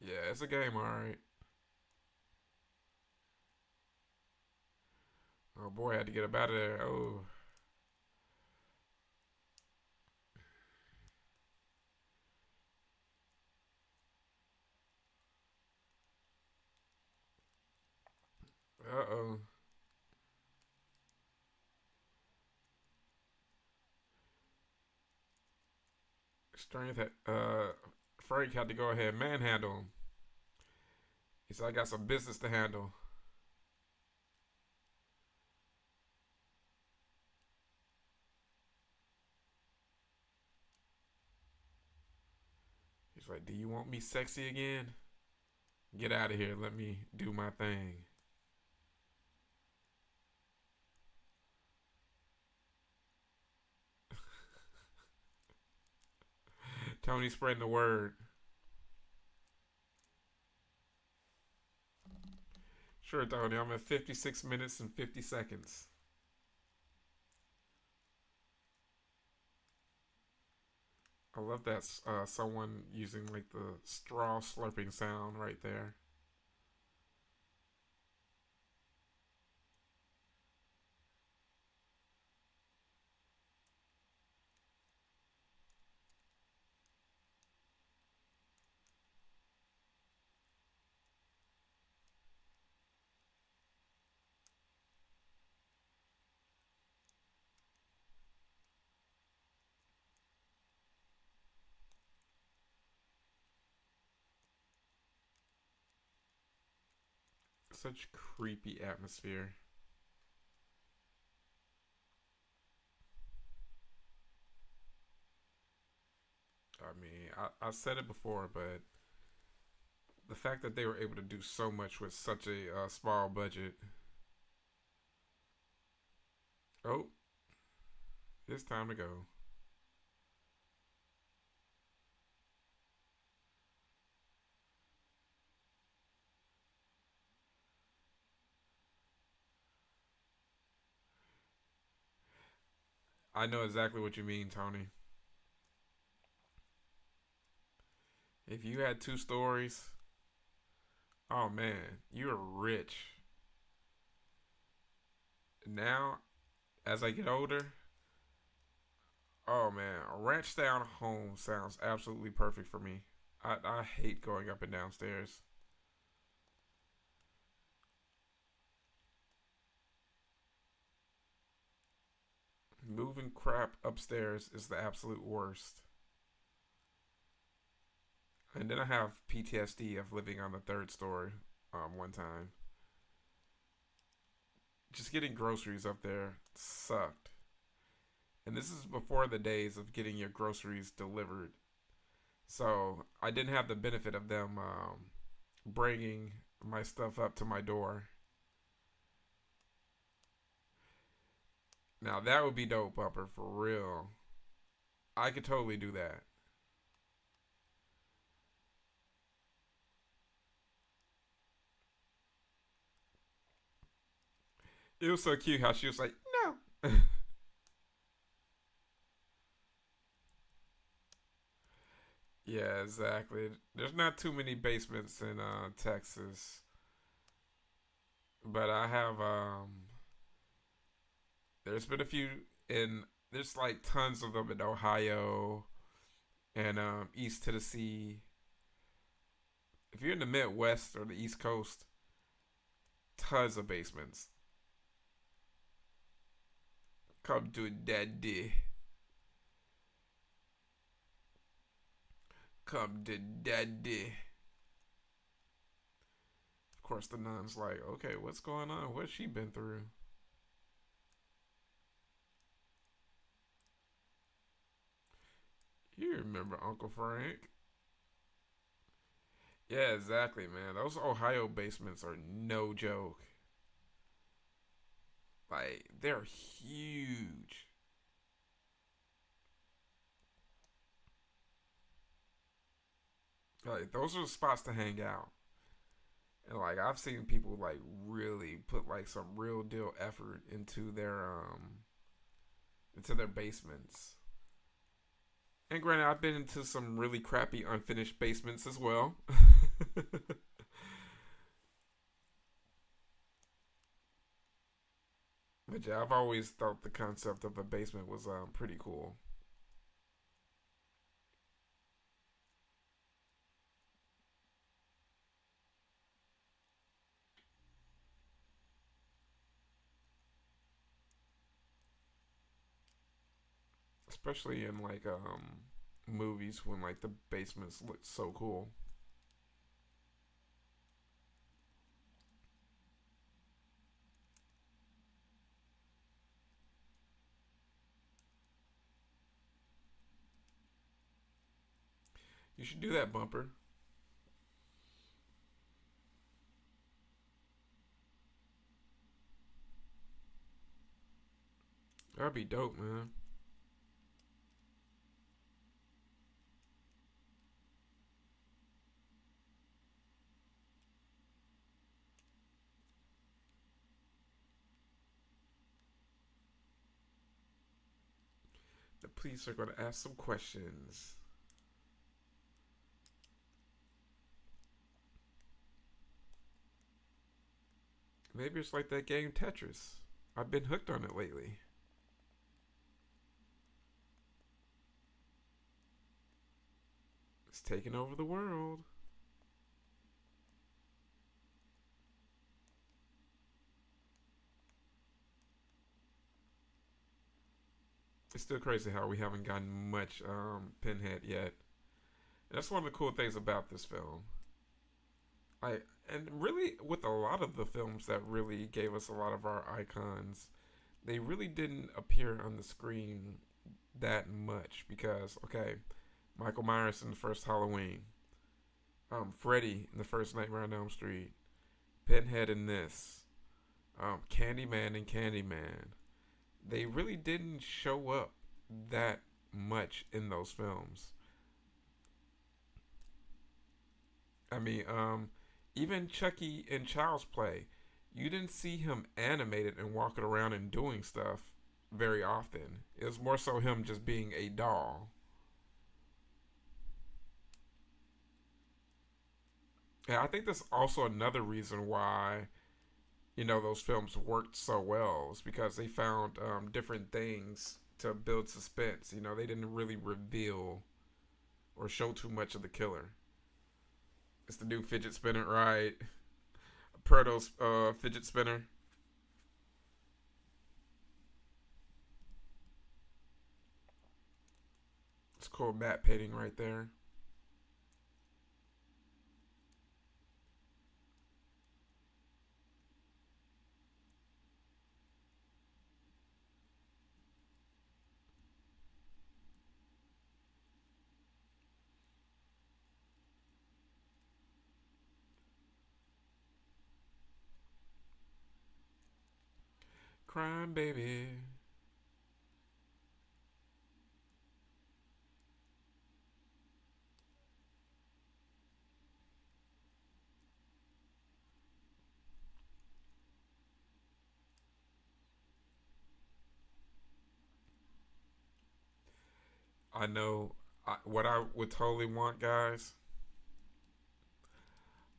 Yeah, it's a game, alright. Oh boy, I had to get up out of there. Oh, uh-oh. Strength had, Frank had to go ahead and manhandle him. He said, I got some business to handle. He's like, do you want me sexy again? Get out of here. Let me do my thing. Tony spreading the word. Sure, Tony. I'm at 56 minutes and 50 seconds. I love that someone using like the straw slurping sound right there. Such creepy atmosphere. I mean, I said it before, but the fact that they were able to do so much with such a small budget. Oh, it's time to go. I know exactly what you mean, Tony. If you had two stories, oh man, you're rich. Now, as I get older, oh man, a ranch style home sounds absolutely perfect for me. I hate going up and downstairs. Moving crap upstairs is the absolute worst. And then I have PTSD of living on the third story one time. Just getting groceries up there sucked. And this is before the days of getting your groceries delivered. So I didn't have the benefit of them bringing my stuff up to my door. Now that would be dope, Bumper, for real. I could totally do that. It was so cute how she was like, exactly. There's not too many basements in Texas, but I have there's been a few in there's like tons of them in Ohio and East Tennessee. If you're in the Midwest or the East Coast, tons of basements. Come to daddy. Come to daddy. Of course, the nun's like, okay, what's going on? What's she been through? You remember Uncle Frank? Yeah, exactly, man. Those Ohio basements are no joke. Like, they're huge. Like, those are the spots to hang out. And like I've seen people like really put like some real deal effort into their basements. And granted, I've been into some really crappy unfinished basements as well. But yeah, I've always thought the concept of a basement was pretty cool, especially in like movies when like the basements look so cool. You should do that, Bumper. That'd be dope, man. The police are gonna ask some questions. Maybe it's like that game Tetris. I've been hooked on it lately. It's taking over the world. It's still crazy how we haven't gotten much Pinhead yet. And that's one of the cool things about this film. I and really with a lot of the films that really gave us a lot of our icons, they really didn't appear on the screen that much because okay, Michael Myers in the first Halloween, Freddy in the first Nightmare on Elm Street, Pinhead in this, Candyman in Candyman. They really didn't show up that much in those films. I mean, even Chucky in Child's Play, you didn't see him animated and walking around and doing stuff very often. It was more so him just being a doll. And I think that's also another reason why those films worked so well is because they found different things to build suspense. They didn't really reveal or show too much of the killer. It's the new fidget spinner, right? Proto's fidget spinner. It's cool matte painting right there. Crime, baby. I know. What I would totally want, guys,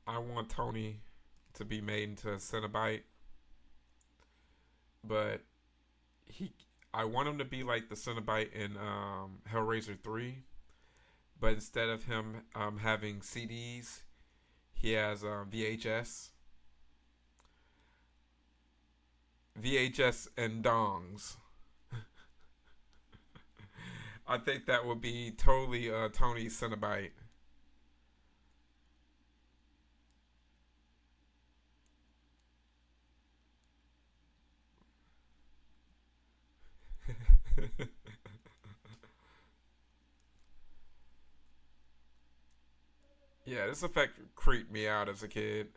I want Tony to be made into a Cenobite, but he, I want him to be like the Cenobite in Hellraiser 3, but instead of him having CDs, he has VHS and dongs. I think that would be totally Tony's Cenobite. Yeah, this effect creeped me out as a kid.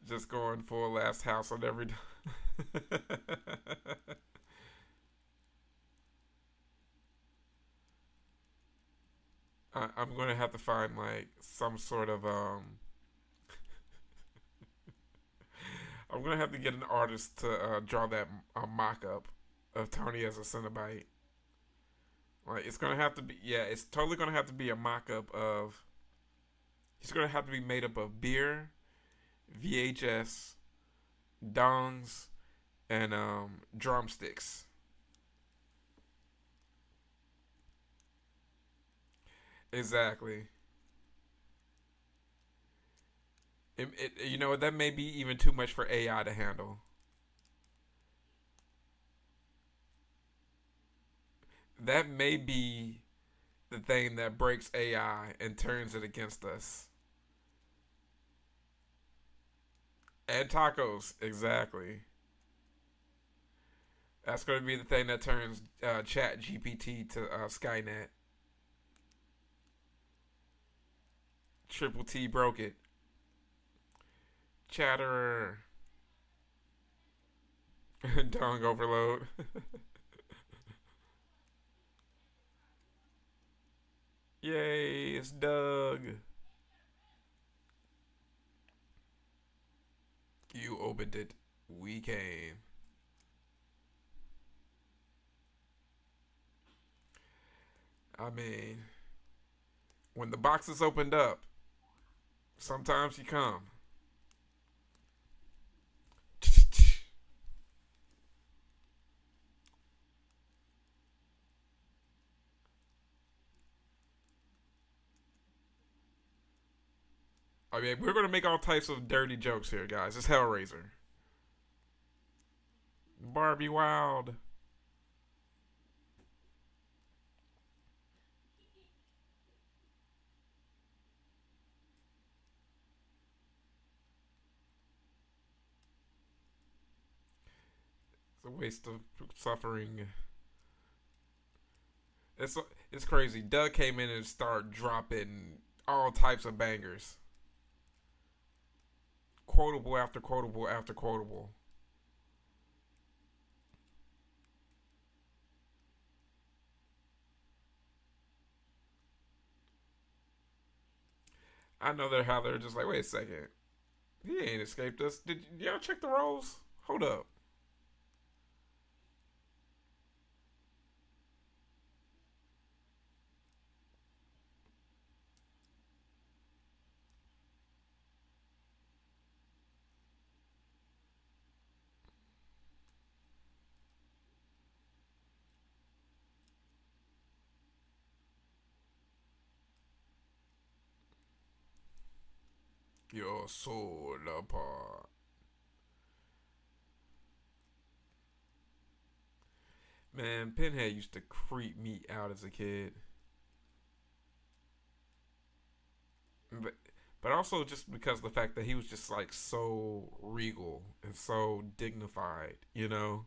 Just going full last house on every. I'm gonna have to find like some sort of I'm gonna have to get an artist to draw that mock up of Tony as a Cenobite. Like it's gonna have to be, yeah, it's totally gonna have to be a mock up of. He's gonna have to be made up of beer, VHS, dongs, and drumsticks. Exactly. You know that may be even too much for AI to handle. That may be the thing that breaks AI and turns it against us. And tacos, exactly. That's going to be the thing that turns Chat GPT to Skynet. Triple T broke it. Chatterer. Dong overload. Yay, it's Doug. You opened it. We came. I mean, when the box is opened up, sometimes you come. I mean, we're gonna make all types of dirty jokes here, guys. It's Hellraiser. Barbie Wild. It's a waste of suffering. It's it's crazy. Doug came in and started dropping all types of bangers, quotable after quotable after quotable. I know they're how they're just like, wait a second, he ain't escaped us. Did y'all check the rolls? Hold up. Your soul apart. Man, Pinhead used to creep me out as a kid. But also just because of the fact that he was just like so regal and so dignified, you know?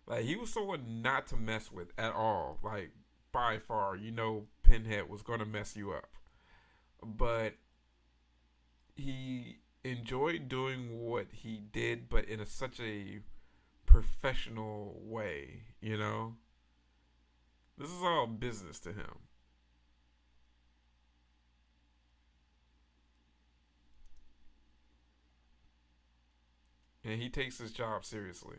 Like he was someone not to mess with at all. Like by far, you know Pinhead was gonna mess you up. But he enjoyed doing what he did, but in such a professional way, you know? This is all business to him. and he takes his job seriously.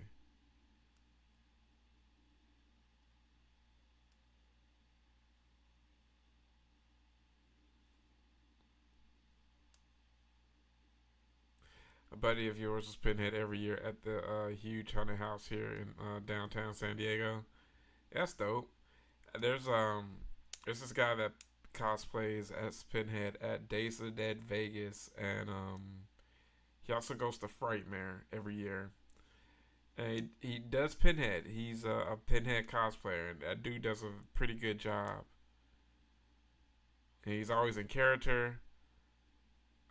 A buddy of yours was Pinhead every year at the huge haunted house here in downtown San Diego. That's dope. There's there's this guy that cosplays as Pinhead at Days of the Dead Vegas, and he also goes to Frightmare every year. And he does Pinhead. He's a Pinhead cosplayer, and that dude does a pretty good job. And he's always in character.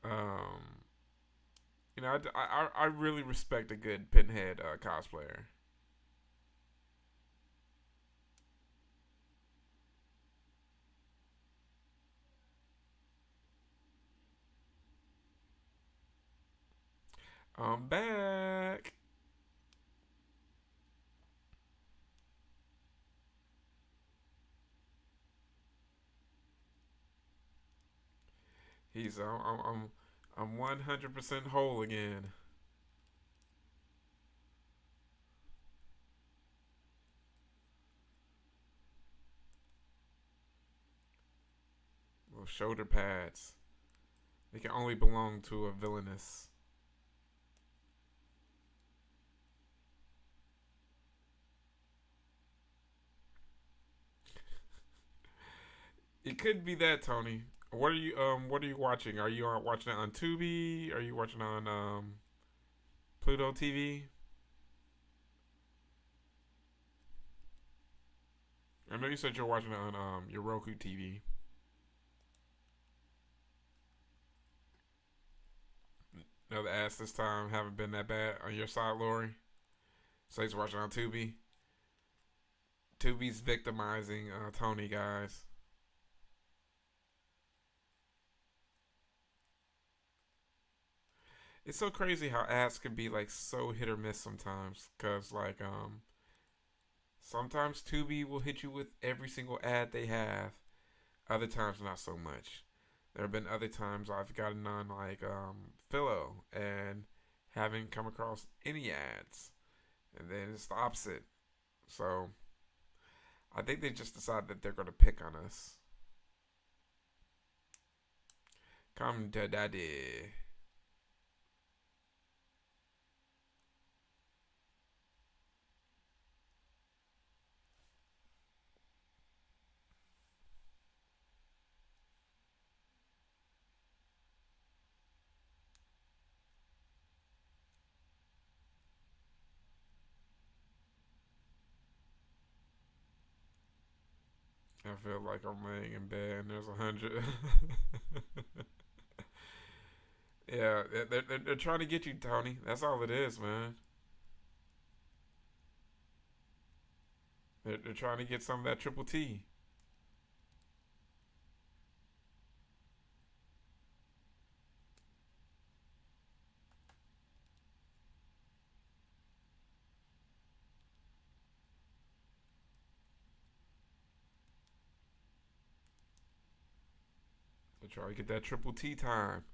Um, I really respect a good Pinhead cosplayer. I'm back. He's I'm 100% whole again. Little shoulder pads. They can only belong to a villainous. It could be that, Tony. What are you watching? Are you watching it on Tubi? Are you watching on Pluto TV? I know you said you're watching it on your Roku TV. No, the ads this time haven't been that bad on your side, Lori. So he's watching on Tubi. Tubi's victimizing Tony, guys. It's so crazy how ads can be like so hit or miss sometimes. Cause like sometimes Tubi will hit you with every single ad they have. Other times not so much. There have been other times I've gotten on like Philo and haven't come across any ads, and then it's the opposite. So I think they just decided that they're going to pick on us. Come to daddy. I feel like I'm laying in bed and there's 100. Yeah, they're trying to get you, Tony. That's all it is, man. They're trying to get some of that triple T. They're trying to get that triple T time.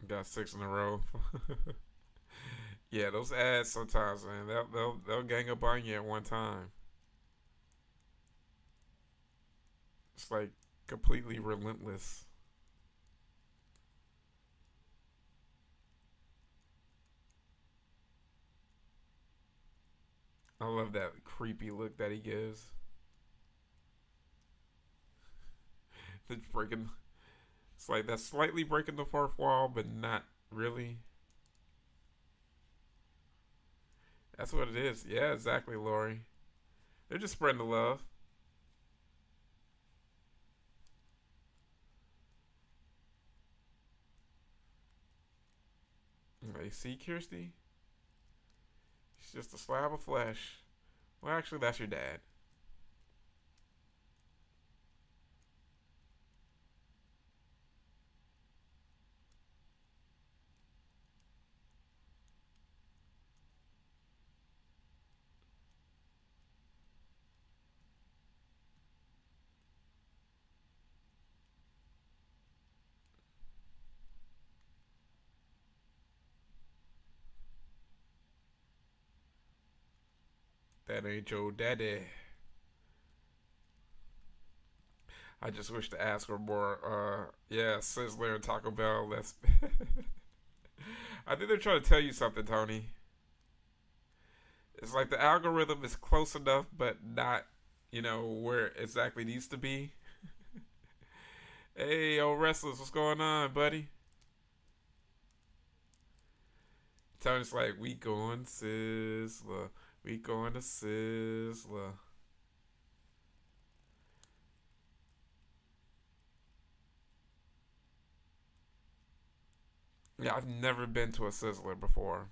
Got six in a row. Yeah, those ads sometimes, man, they'll gang up on you at one time. It's like completely relentless. I love that creepy look that he gives. It's breaking. It's like that's slightly breaking the fourth wall, but not really. That's what it is. Yeah, exactly, Lori. They're just spreading the love. They see Kirsty. She's just a slab of flesh. Well, actually, that's your dad. that ain't your daddy. I just wish to ask for more. Yeah, Sizzler and Taco Bell. That's. I think they're trying to tell you something, Tony. It's like the algorithm is close enough, but not, where it exactly needs to be. Hey, old wrestlers, what's going on, buddy? Tony's like, we going Sizzler. We going to Sizzler. Yeah, I've never been to a Sizzler before.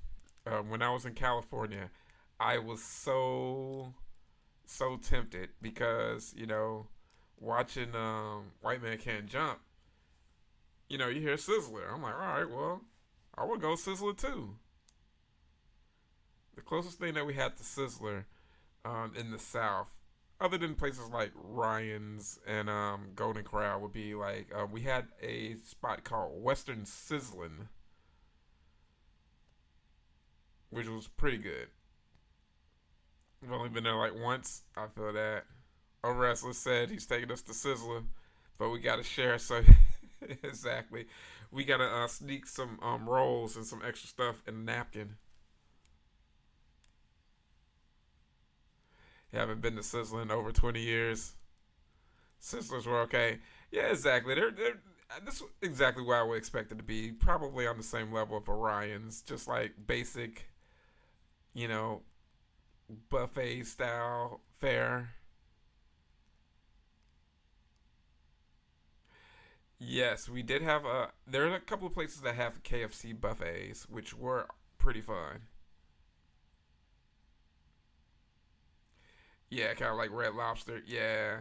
When I was in California, I was so tempted because watching White Man Can't Jump. You hear Sizzler. I'm like, all right, well, I would go Sizzler too. The closest thing that we had to Sizzler in the South, other than places like Ryan's and Golden Corral, would be like we had a spot called Western Sizzlin', which was pretty good. I've only been there like once. I feel that. A wrestler said he's taking us to Sizzler, but we got to share. So exactly, we got to sneak some rolls and some extra stuff in a napkin. You haven't been to Sizzler in over 20 years. Sizzlers were okay. Yeah, exactly. They're this is exactly what I would expect it to be. Probably on the same level of Orion's, just like basic, you know, buffet style fare. Yes, we did have a. There are a couple of places that have KFC buffets, which were pretty fun. Yeah, kind of like Red Lobster. Yeah,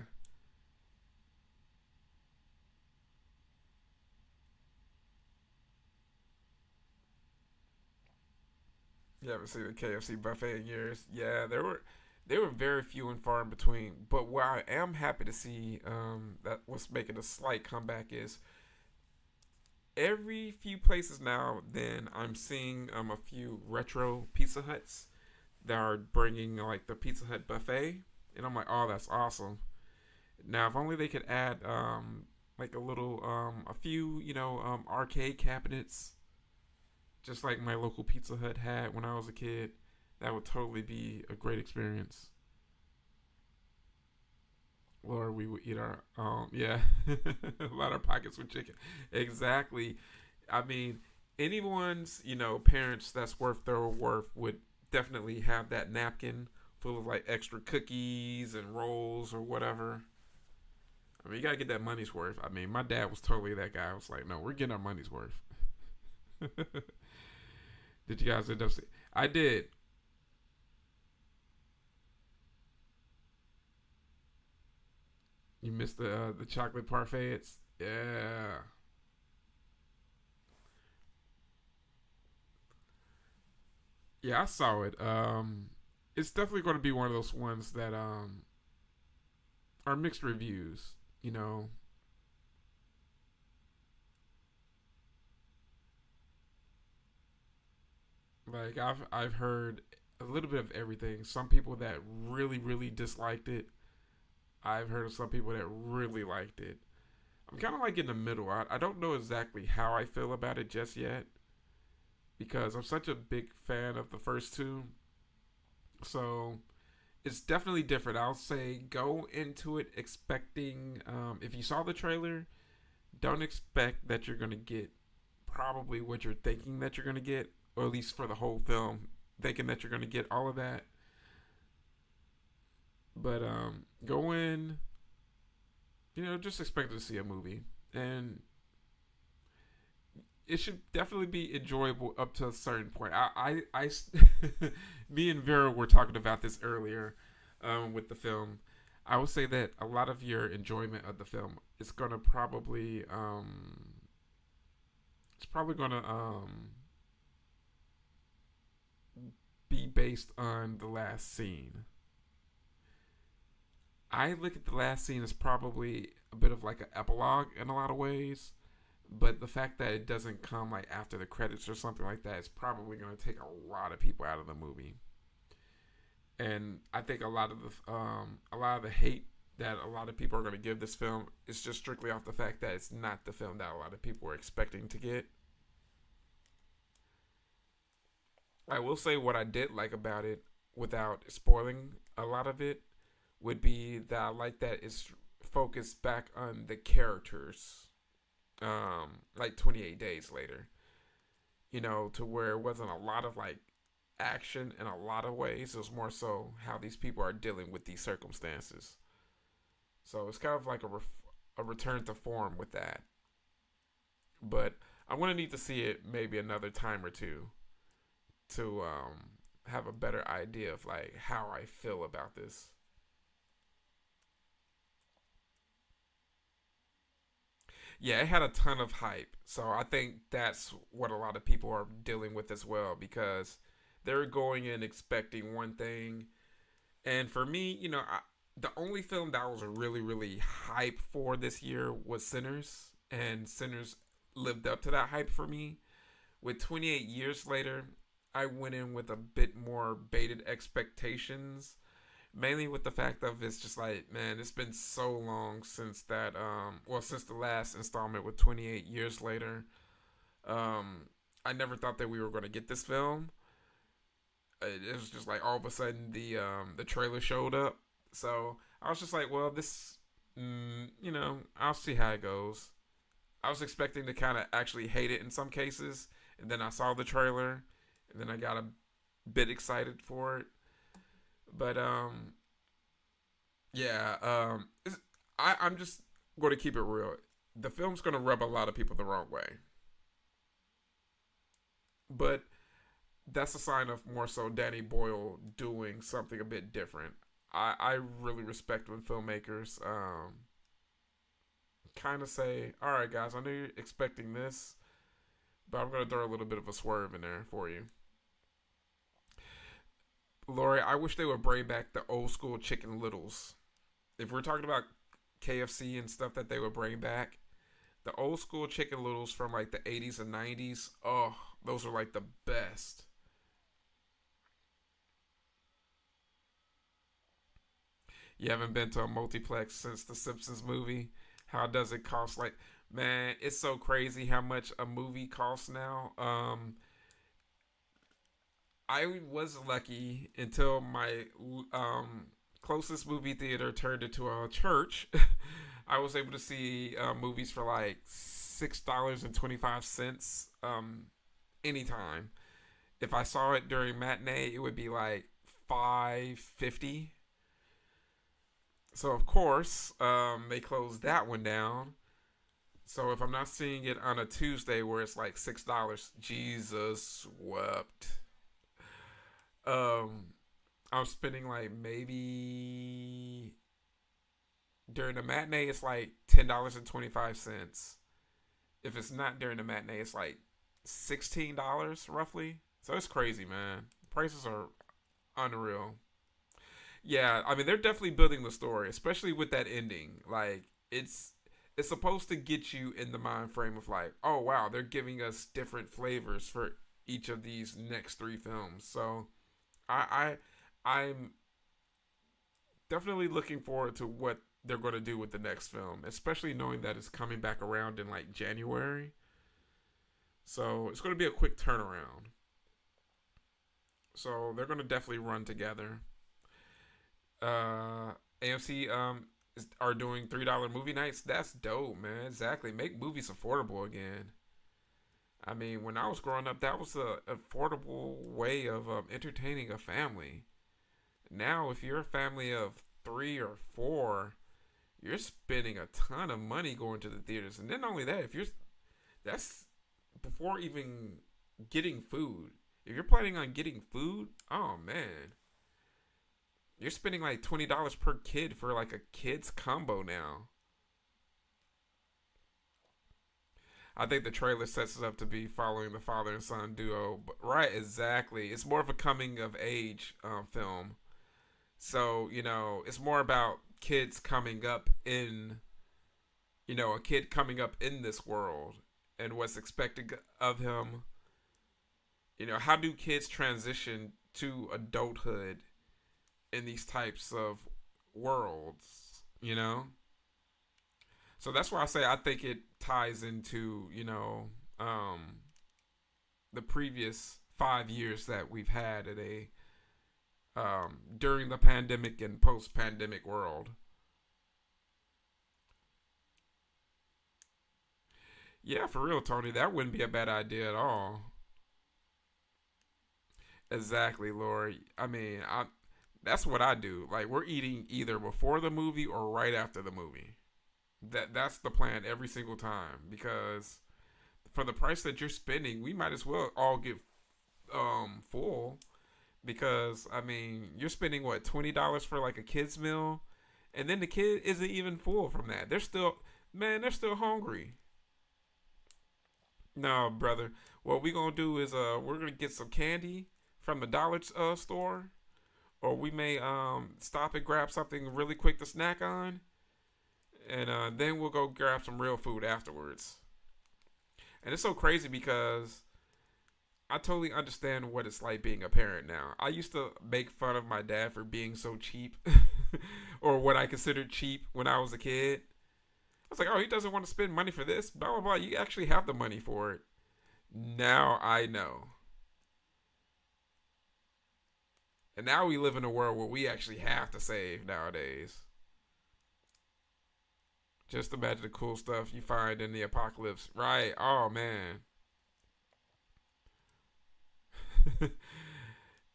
you haven't seen a KFC buffet in years. Yeah, they were very few and far in between. But what I am happy to see that what's making a slight comeback is every few places now. Then I'm seeing a few retro Pizza Huts that are bringing like the Pizza Hut buffet, and I'm like, oh, that's awesome. Now, if only they could add like a little a few arcade cabinets, just like my local Pizza Hut had when I was a kid. That would totally be a great experience. Or we would eat our yeah, a lot of pockets with chicken. Exactly. I mean, anyone's parents that's worth their worth would definitely have that napkin full of like extra cookies and rolls or whatever. I mean, you gotta get that money's worth. I mean, my dad was totally that guy. I was like, no, we're getting our money's worth. Did you guys end up? I did. You missed the chocolate parfaits. Yeah, yeah, I saw it. It's definitely going to be one of those ones that are mixed reviews. You know, like I've heard a little bit of everything. Some people that really disliked it. I've heard of some people that really liked it. I'm kind of like in the middle. I don't know exactly how I feel about it just yet because I'm such a big fan of the first two. So it's definitely different. I'll say go into it expecting, if you saw the trailer, don't expect that you're going to get probably what you're thinking that you're going to get, or at least for the whole film, thinking that you're going to get all of that. But go in, just expect to see a movie. And it should definitely be enjoyable up to a certain point. Me and Vera were talking about this earlier with the film. I would say that a lot of your enjoyment of the film is gonna probably it's probably gonna be based on the last scene. I look at the last scene as probably a bit of like an epilogue in a lot of ways, but the fact that it doesn't come like after the credits or something like that is probably going to take a lot of people out of the movie. And I think a lot of the hate that a lot of people are going to give this film is just strictly off the fact that it's not the film that a lot of people were expecting to get. I will say what I did like about it, without spoiling a lot of it, would be that I like that it's focused back on the characters. Like 28 days later, to where it wasn't a lot of like action in a lot of ways. It was more so how these people are dealing with these circumstances. So it's kind of like a return to form with that. But I'm gonna need to see it maybe another time or two to have a better idea of like how I feel about this. Yeah, it had a ton of hype. So I think that's what a lot of people are dealing with as well, because they're going in expecting one thing. And for me, the only film that I was really, really hype for this year was Sinners. And Sinners lived up to that hype for me. With 28 years later, I went in with a bit more baited expectations, mainly with the fact of it's just like, man, it's been so long since that since the last installment with 28 years later. I never thought that we were going to get this film. It was just like all of a sudden the trailer showed up, so I was just like, well, this, I'll see how it goes. I was expecting to kind of actually hate it in some cases, and then I saw the trailer, and then I got a bit excited for it. But yeah, I'm just going to keep it real. The film's going to rub a lot of people the wrong way, but that's a sign of more so Danny Boyle doing something a bit different. I really respect when filmmakers kind of say, all right, guys, I know you're expecting this, but I'm going to throw a little bit of a swerve in there for you. Lori, I wish they would bring back the old school Chicken Littles. If we're talking about KFC and stuff that they would bring back, the old school Chicken Littles from like the 80s and 90s, oh, those are like the best. You haven't been to a multiplex since the Simpsons movie? How does it cost? Like, man, it's so crazy how much a movie costs now. I was lucky until my closest movie theater turned into a church. I was able to see movies for like $6.25 anytime. If I saw it during matinee, it would be like $5.50. So of course, they closed that one down. So if I'm not seeing it on a Tuesday where it's like $6, Jesus wept. I'm spending like maybe during the matinee it's like $10.25. If it's not during the matinee, it's like $16 roughly. So it's crazy, man. Prices are unreal. Yeah, I mean they're definitely building the story, especially with that ending. Like it's supposed to get you in the mind frame of like, oh wow, they're giving us different flavors for each of these next three films. So I'm definitely looking forward to what they're going to do with the next film, especially knowing that it's coming back around in like January. So it's going to be a quick turnaround. So they're going to definitely run together. AMC are doing $3 movie nights. That's dope, man. Exactly. Make movies affordable again. I mean, when I was growing up, that was a affordable way of entertaining a family. Now, if you're a family of three or four, you're spending a ton of money going to the theaters. And then not only that, that's before even getting food. If you're planning on getting food, oh man, you're spending like $20 per kid for like a kid's combo now. I think the trailer sets it up to be following the father and son duo. But, right, exactly. It's more of a coming of age film. So, it's more about kids coming up in, a kid coming up in this world and what's expected of him. How do kids transition to adulthood in these types of worlds, you know? So that's why I say I think it ties into, the previous 5 years that we've had at a during the pandemic and post pandemic world. Yeah, for real, Tony, that wouldn't be a bad idea at all. Exactly, Lori. I mean, that's what I do. Like we're eating either before the movie or right after the movie. That's the plan every single time because for the price that you're spending, we might as well all get full because I mean, you're spending what $20 for like a kid's meal, and then the kid isn't even full from that. They're still they're still hungry. No, brother. What we gonna do is we're gonna get some candy from the dollar store, or we may stop and grab something really quick to snack on, and then we'll go grab some real food afterwards. And it's so crazy because I totally understand what it's like being a parent now. I used to make fun of my dad for being so cheap, or what I considered cheap when I was a kid. I was like, oh, he doesn't want to spend money for this, blah, blah, blah. You actually have the money for it. Now I know. And now we live in a world where we actually have to save nowadays. Just imagine the cool stuff you find in the apocalypse. Right. Oh, man.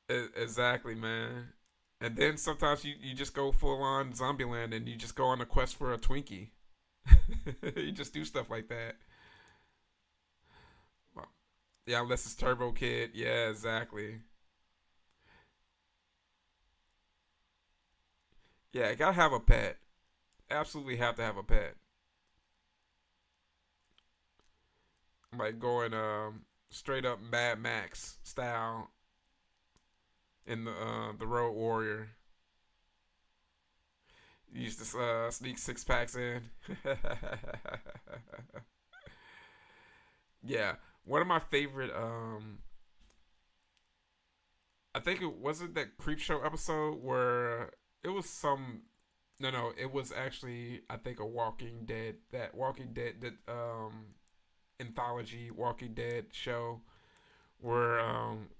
Exactly, man. And then sometimes you just go full on Zombieland and you just go on a quest for a Twinkie. You just do stuff like that. Well, yeah, unless it's Turbo Kid. Yeah, exactly. Yeah, gotta have a pet. Absolutely have to have a pet. Like going straight up Mad Max style in the Road Warrior. You used to sneak 6 packs in. Yeah, one of my favorite. I think it wasn't that Creep Show episode where it was some. No, no, it was actually I think a Walking Dead that Walking Dead that anthology Walking Dead show where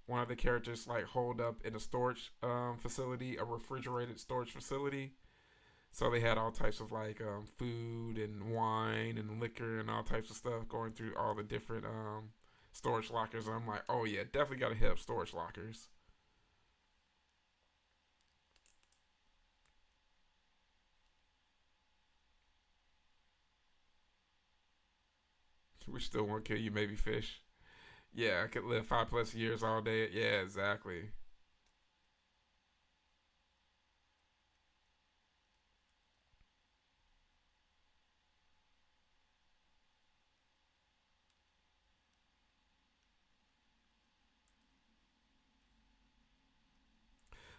one of the characters like holed up in a storage facility, a refrigerated storage facility. So they had all types of like food and wine and liquor and all types of stuff going through all the different storage lockers. And I'm like, oh yeah, definitely got to hit up storage lockers. We still won't kill you, maybe fish. Yeah, I could live 5 plus years all day. Yeah, exactly.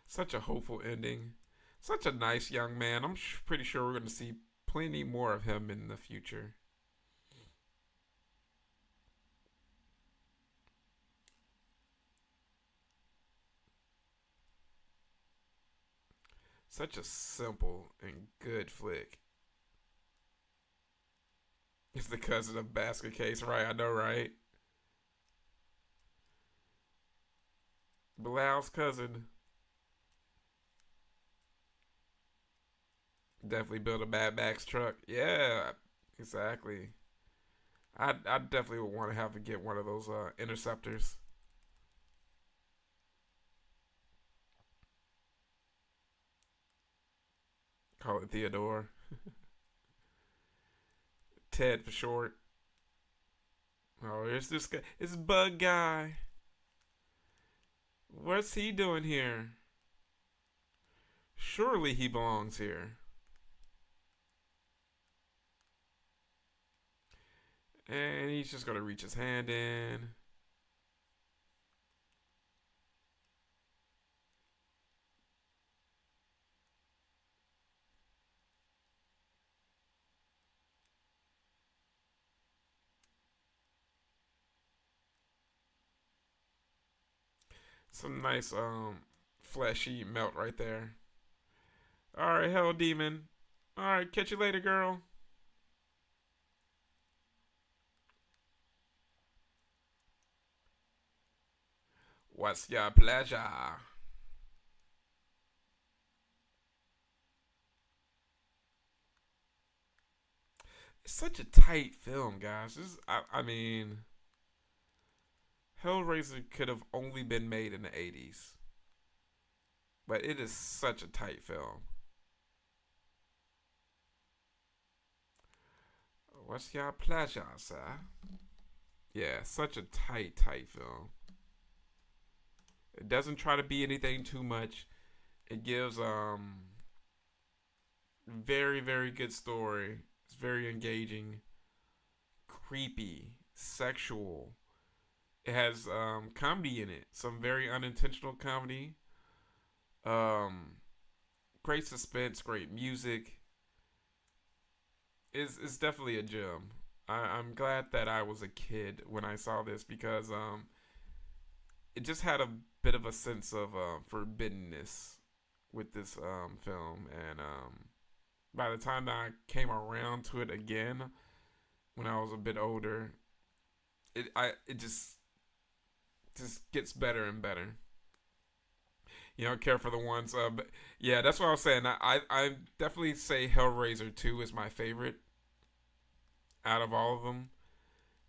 Such a hopeful ending. Such a nice young man. I'm pretty sure we're going to see plenty more of him in the future. Such a simple and good flick. It's the cousin of Basket Case, right? I know, right? Bilal's cousin definitely built a Mad Max truck. Yeah, exactly. I definitely would want to have to get one of those interceptors. Call it Theodore. Ted for short. Oh, here's this guy. It's Bug Guy. What's he doing here? Surely he belongs here. And he's just gonna reach his hand in. Some nice fleshy melt right there. All right, Hell Demon. All right, catch you later, girl. What's your pleasure? It's such a tight film, guys. I mean, Hellraiser could have only been made in the 80s, but it is such a tight film. What's your pleasure, sir? Yeah, such a tight film. It doesn't try to be anything too much. It gives very good story. It's very engaging, creepy, sexual. It has comedy in it, some very unintentional comedy. Um, Great suspense, great music. It's definitely a gem. I'm glad that I was a kid when I saw this because it just had a bit of a sense of forbiddenness with this film, and by the time that I came around to it again when I was a bit older, it just gets better and better. You don't care for the ones, but yeah, that's what I was saying. I definitely say Hellraiser 2 is my favorite out of all of them.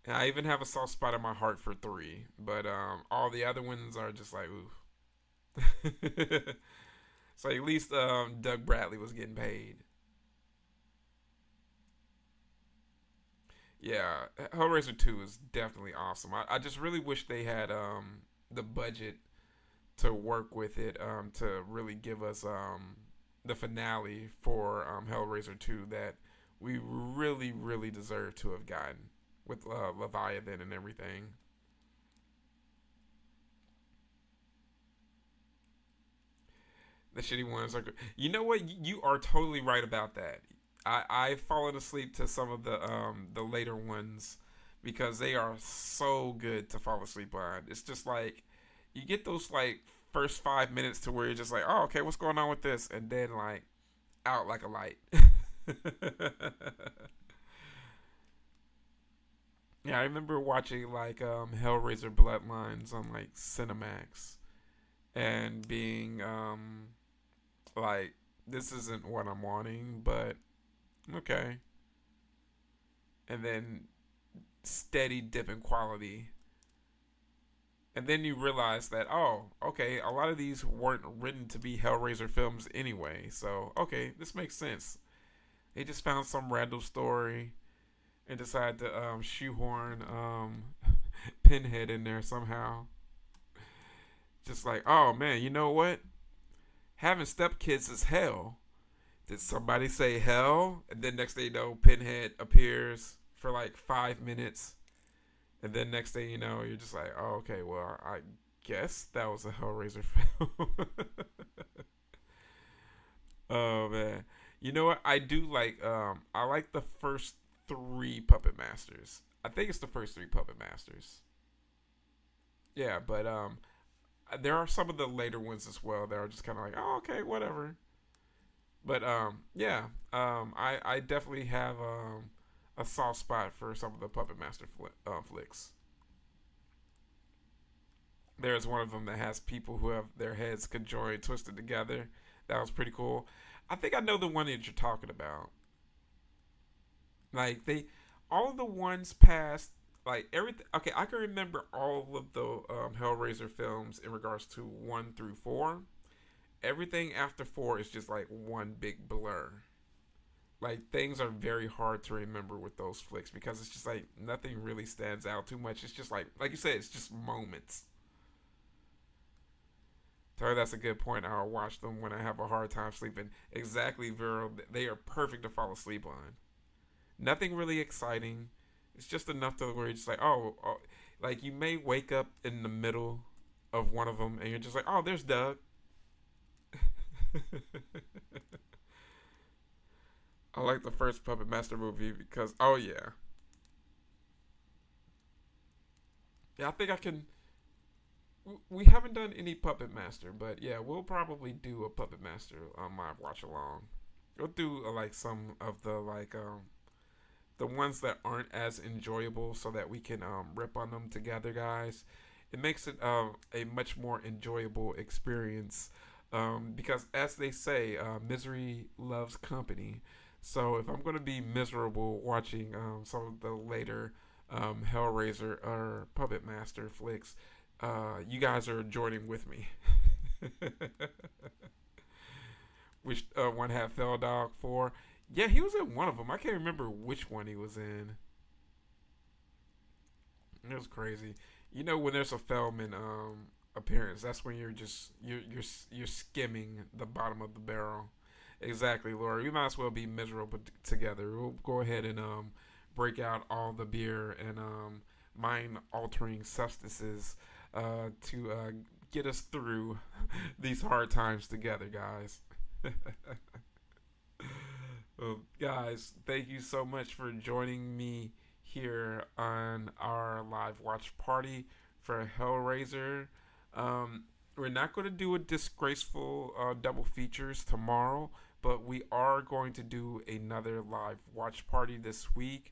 And I even have a soft spot in my heart for 3, but all the other ones are just like ooh. So at least Doug Bradley was getting paid. Yeah, Hellraiser 2 is definitely awesome. I just really wish they had the budget to work with it to really give us the finale for Hellraiser 2 that we really deserve to have gotten with Leviathan and everything. The shitty ones are good. You know what? You are totally right about that. I've fallen asleep to some of the later ones because they are so good to fall asleep on. It's just like you get those like first 5 minutes to where you're just like, oh, okay, what's going on with this, and then like out like a light. Yeah, I remember watching like Hellraiser Bloodlines on like Cinemax and being like, this isn't what I'm wanting, but okay. And then steady dip in quality. And then you realize that, oh, okay, a lot of these weren't written to be Hellraiser films anyway. So, okay, this makes sense. They just found some random story and decided to shoehorn Pinhead in there somehow. Just like, oh man, you know what? Having stepkids is hell. Did somebody say hell? And then next thing you know, Pinhead appears for like 5 minutes. And then next thing you know, you're just like, oh, okay, well, I guess that was a Hellraiser film. Oh man. You know what? I do like I like the first 3 Puppet Masters. I think it's the first 3 Puppet Masters. Yeah, but there are some of the later ones as well that are just kind of like, oh, okay, whatever. But yeah, I definitely have a soft spot for some of the Puppet Master flicks. There's one of them that has people who have their heads conjoined, twisted together. That was pretty cool. I think I know the one that you're talking about. Like all of the ones past, like everything. Okay, I can remember all of the Hellraiser films in regards to 1 through 4. Everything after 4 is just like one big blur. Like things are very hard to remember with those flicks because it's just like nothing really stands out too much. It's just like you said, it's just moments. So that's a good point. I'll watch them when I have a hard time sleeping. Exactly, Vero. They are perfect to fall asleep on. Nothing really exciting. It's just enough to where you're just like, oh, like you may wake up in the middle of one of them and you're just like, oh, there's Doug. I like the first Puppet Master movie because, oh yeah, yeah. I think I can. we haven't done any Puppet Master, but yeah, we'll probably do a Puppet Master live watch along. We'll do like some of the ones that aren't as enjoyable, so that we can rip on them together, guys. It makes it a much more enjoyable experience, because, as they say, misery loves company. So if I'm going to be miserable watching some of the later Hellraiser or Puppet Master flicks, you guys are joining with me. Which one had Fell Dog for? Yeah, he was in one of them. I can't remember which one he was in. It was crazy. You know, when there's a Feldman appearance, that's when you're skimming the bottom of the barrel. Exactly, Laura. We might as well be miserable together. We'll go ahead and break out all the beer and mind altering substances to get us through these hard times together, guys. Well, guys, thank you so much for joining me here on our live watch party for Hellraiser. We're not going to do a disgraceful double features tomorrow, but we are going to do another live watch party this week.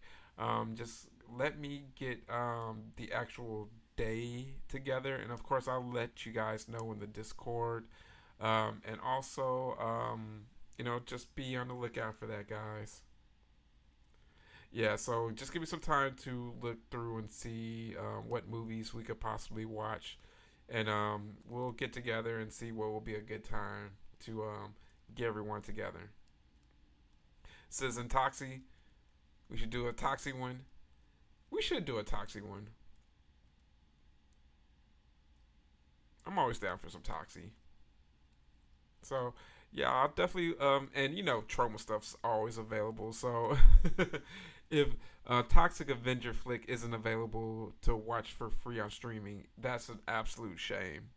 Just let me get the actual day together, and of course I'll let you guys know in the Discord, and also just be on the lookout for that, guys. Yeah, so just give me some time to look through and see what movies we could possibly watch, and we'll get together and see what will be a good time to get everyone together. Citizen Toxie, we should do a Toxie one. We should do a Toxie one. I'm always down for some Toxie. So, yeah, I'll definitely, and trauma stuff's always available. So, if Toxic Avenger flick isn't available to watch for free on streaming, that's an absolute shame.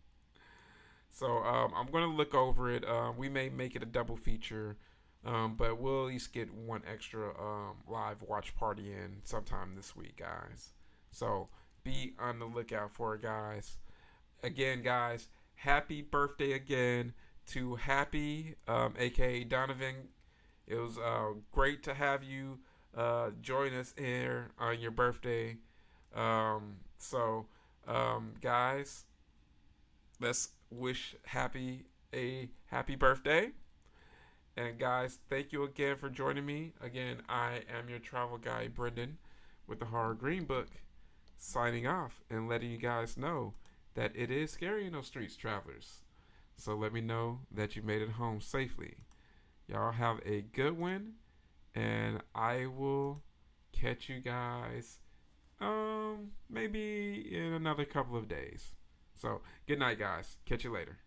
So, I'm going to look over it. We may make it a double feature, but we'll at least get one extra live watch party in sometime this week, guys. So, be on the lookout for it, guys. Again, guys, happy birthday again to Happy, aka Donovan. It was great to have you join us here on your birthday. Guys, let's wish Happy a happy birthday. And guys, thank you again for joining me. Again, I am your travel guide, Brendon, with the Horror Greenbook, signing off and letting you guys know that it is scary in those streets, travelers. So let me know that you made it home safely. Y'all have a good one, and I will catch you guys maybe in another couple of days. So good night, guys. Catch you later.